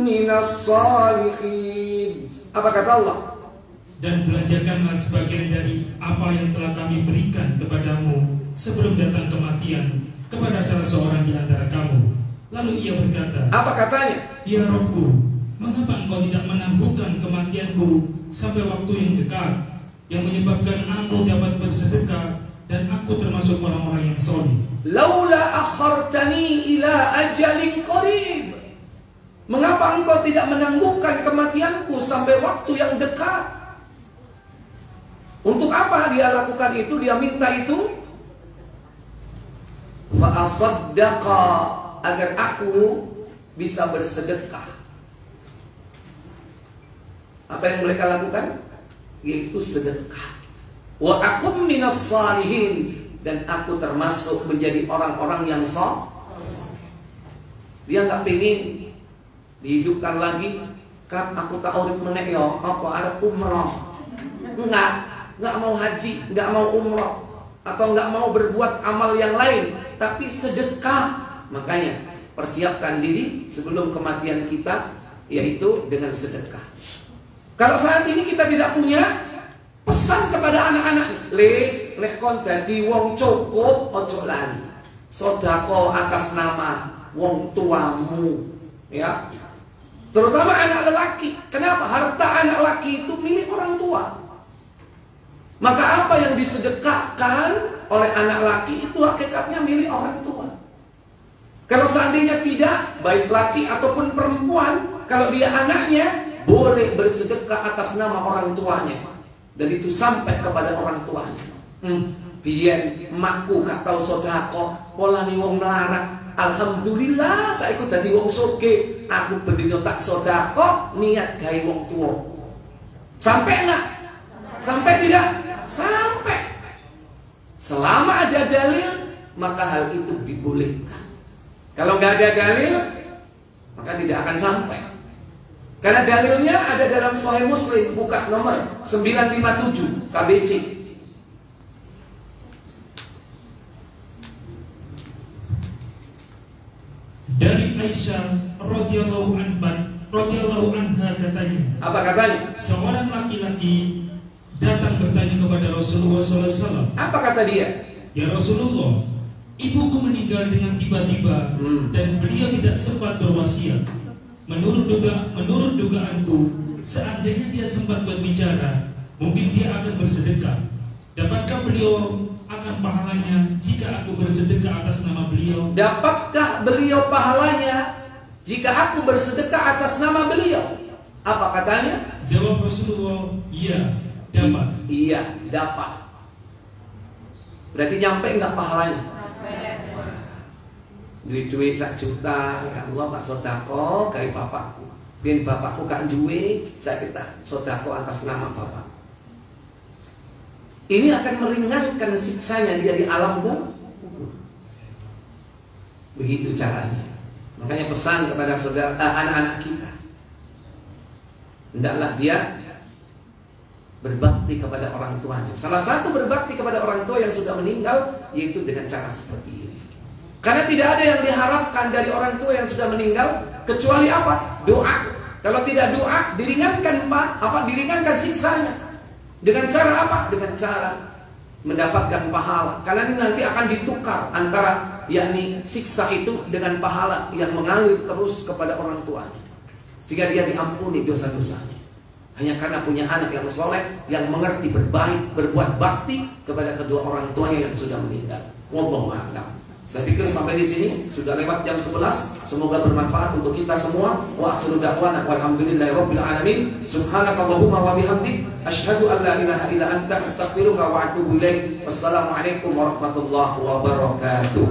minas salihin. Apa kata Allah? Dan belanjakanlah sebagian dari apa yang telah kami berikan kepadamu sebelum datang kematian kepada salah seorang di antara kamu. Lalu ia berkata, apa katanya? Ya Rabbku, mengapa engkau tidak menangguhkan kematianku sampai waktu yang dekat, yang menyebabkan aku dapat bersedekah dan aku termasuk orang-orang yang soleh. Laula akhartani ila ajalin qarib. Mengapa engkau tidak menangguhkan kematianku sampai waktu yang dekat? Untuk apa dia lakukan itu? Dia minta itu fa asaddaqa, agar aku bisa bersedekah. Apa yang mereka lakukan? Yaitu sedekah. Wa akum minas salihin, dan aku termasuk menjadi orang-orang yang saleh. Dia nggak pengen dihidupkan lagi. Kan aku tak urip meneh yo, apa ada umroh. Enggak mau haji, enggak mau umroh. atau nggak mau berbuat amal yang lain, tapi sedekah. Makanya persiapkan diri sebelum kematian kita, yaitu dengan sedekah. Kalau saat ini kita tidak punya, pesan kepada anak-anak, lek kon dadi wong cukup, ojo lali sedekah atas nama wong tuamu, ya. Terutama anak lelaki. Kenapa? Harta anak laki itu milik orang tua. Maka apa yang disedekahkan oleh anak laki itu hakikatnya milik orang tua. Kalau seandainya tidak, baik laki ataupun perempuan, kalau dia anaknya, boleh bersedekah atas nama orang tuanya. Dan itu sampai kepada orang tuanya. Biyen makku gak tau sedekah, pola ni wong melarat. Alhamdulillah saya ikut dadi wong sugih. Aku bendino tak sedekah niat gawe wong tua. Sampai enggak? Sampai tidak? Sampai. Selama ada dalil, maka hal itu dibolehkan. Kalau nggak ada dalil, maka tidak akan sampai. Karena dalilnya ada dalam Sahih Muslim, buka nomor 957 KBC. Dari Aisyah radhiyallahu anha katanya. Apa katanya? Seorang laki-laki datang bertanya kepada Rasulullah SAW. Apa kata dia? Ya Rasulullah, ibuku meninggal dengan tiba-tiba dan beliau tidak sempat berwasiat. Menurut dugaanku, seandainya dia sempat berbicara, mungkin dia akan bersedekah. Dapatkah beliau akan pahalanya jika aku bersedekah atas nama beliau? Dapatkah beliau pahalanya jika aku bersedekah atas nama beliau? Apa katanya? Jawab Rasulullah, iya, dapat. Iya, dapat. Berarti nyampe enggak pahalanya? Duit-duit 1 juta, gak gua pak sodako kayak bapakku. Biar bapakku gak duit, saya kita sodako atas nama bapak. Ini akan meringankan siksanya dia di alam kubur. Begitu caranya. Makanya pesan kepada saudara, anak-anak kita, hendaklah dia berbakti kepada orang tuanya. Salah satu berbakti kepada orang tua yang sudah meninggal, yaitu dengan cara seperti ini. Karena tidak ada yang diharapkan dari orang tua yang sudah meninggal kecuali apa? Doa. Kalau tidak doa, diringankan siksanya. Dengan cara apa? Dengan cara mendapatkan pahala. Karena ini nanti akan ditukar antara yakni siksa itu dengan pahala yang mengalir terus kepada orang tuanya, sehingga dia diampuni dosa-dosanya. Hanya karena punya anak yang soleh, yang mengerti berbaik, berbuat bakti kepada kedua orang tuanya yang sudah meninggal. Wallahu a'lam. Saya pikir sampai di sini sudah lewat jam 11. Semoga bermanfaat untuk kita semua. Wa akhiru da'wana walhamdulillahirabbil alamin. Subhanakallahumma wa bihamdik asyhadu an la ilaha illa anta astaghfiruka wa atubu ilaik. Wassalamualaikum warahmatullahi wabarakatuh.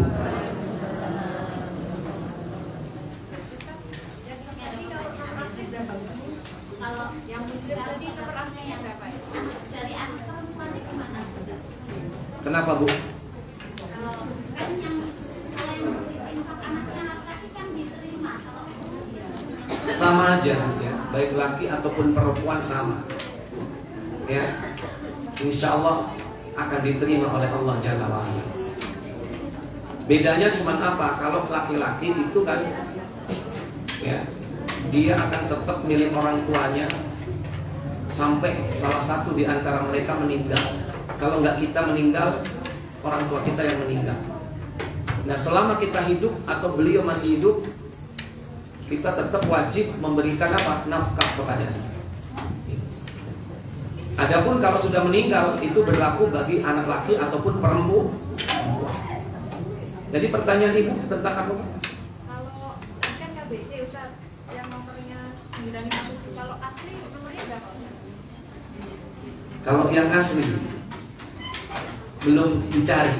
Kenapa Bu? Sama aja ya, baik laki ataupun perempuan sama ya, insya Allah akan diterima oleh Allah Jalla wa'ala. Bedanya cuma apa? Kalau laki-laki itu kan ya, dia akan tetap milik orang tuanya sampai salah satu di antara mereka meninggal. Kalau nggak kita meninggal, orang tua kita yang meninggal. Nah selama kita hidup atau beliau masih hidup, kita tetap wajib memberikan apa? Nafkah kepadanya. Adapun kalau sudah meninggal, itu berlaku bagi anak laki ataupun perempuan. Jadi pertanyaan Ibu tentang apa? Kalau kan KBC Ustaz yang nomornya 957, kalau asli nomornya berapa? Kalau yang asli belum dicari.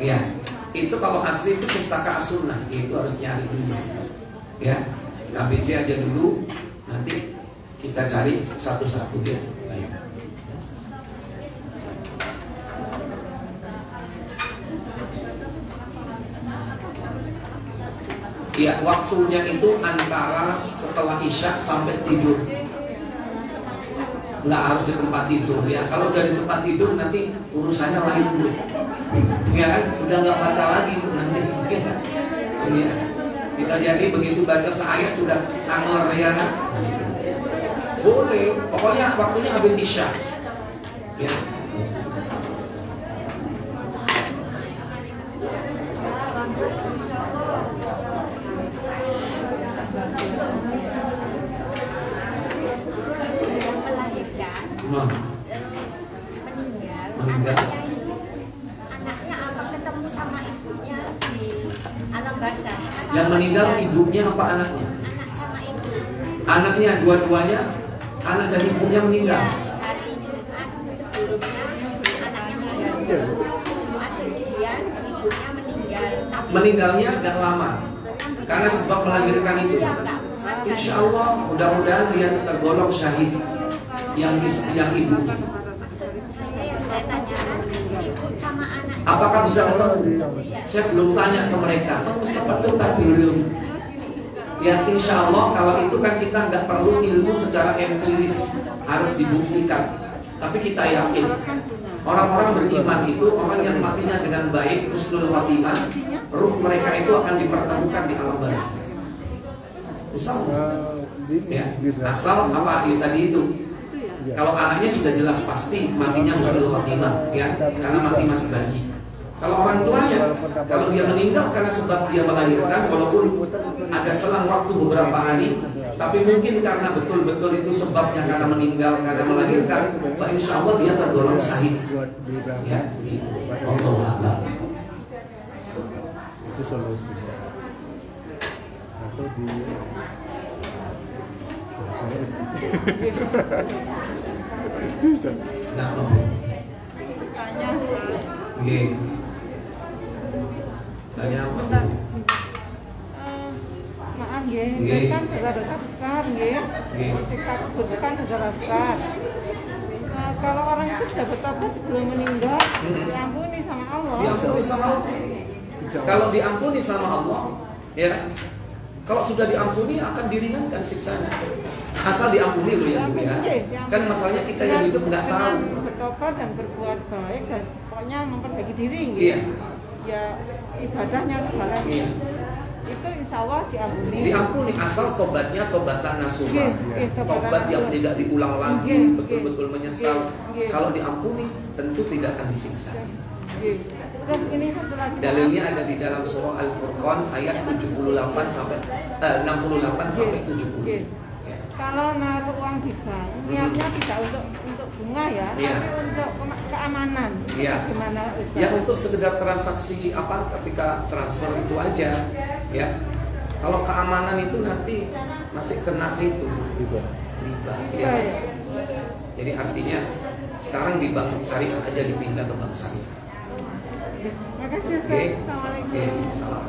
Ya, itu kalau asli itu pustaka as-sunnah, itu harus nyari dulu. Ya, KBC aja dulu, nanti kita cari satu-satu ya. Baik. Ya, waktunya itu antara setelah Isya sampai tidur. nggak harus di tempat tidur ya. Kalau udah di tempat tidur nanti urusannya lain dulu. Ya kan, udah nggak baca lagi nanti. Ya. Bisa jadi begitu baca seayat udah angor ya kan. Boleh, pokoknya waktunya habis isya. Ya. Terus meninggal. Anaknya apa ketemu sama ibunya di alam barzah. Yang meninggal ibunya apa anaknya? Anak sama ibu. Anaknya dua-duanya, anak dan ibunya meninggal. Hari Jumat sebelumnya anaknya meninggal. Jumat kemudian ibunya meninggal. Meninggalnya agak lama karena sebab melahirkan itu. Insya Allah mudah-mudahan dia tergolong syahid yang ibunya. Maksud saya yang saya tanyakan ibu sama anak. Apakah bisa ketemu? Saya belum tanya ke mereka. Mesti betul tak dulu. Ya insya Allah kalau itu kan kita nggak perlu ilmu secara empiris harus dibuktikan. Tapi kita yakin orang-orang beriman itu orang yang matinya dengan baik, husnul khotimah, ruh mereka itu akan dipertemukan di alam barzah. Insya Allah. Ya, asal apa ya, tadi itu. Kalau anaknya sudah jelas pasti matinya husnul khotimah, ya, karena mati masih bayi. Kalau orang tuanya, kalau dia meninggal karena sebab dia melahirkan, walaupun ada selang waktu beberapa hari, tapi mungkin karena betul-betul itu sebabnya karena meninggal, karena melahirkan, insya Allah dia tergolong syahid. Ya, gitu. Allah. Itu solusinya. Atau di Nah, Tanya tanya apa? maaf nggih, Nggih. kan dosa besar nggih. Nggih. Siksa kubur itu kan dosa besar. Nah, kalau orang itu sudah bertobat sebelum meninggal, diampuni sama Allah. Diampuni sama Allah. Kalau diampuni sama Allah, ya, kalau sudah diampuni akan diringankan siksanya. Asal diampuni loh ya, Bu ya. Kan masalahnya kita yang hidup nggak tahu. Dengan bertobat dan berbuat baik dan pokoknya memperbaiki diri nggih. Iya. Ya ibadahnya segalanya. Iya. Itu insya Allah diampuni. Diampuni asal tobatnya tobatan nasuha. Tobat yang tidak diulang lagi, betul-betul menyesal. Kalau diampuni tentu tidak akan disiksa. Terus ini satu lagi. Dalilnya ada di dalam surah Al-Furqan ayat 68 sampai 68 sampai 70. Ya. Kalau naruh uang di bank, niatnya tidak untuk bunga ya, Iya. tapi untuk keamanan. Iya. Gimana Ustaz? Ya untuk sekedar transaksi apa ketika transfer itu aja, ya. Kalau keamanan itu nanti masih kena itu riba. Ya. Iya. Jadi artinya sekarang di bank syariah aja dipindah ke bank syariah. Makasih Ustaz. Oke. Assalamualaikum. Oke, salam.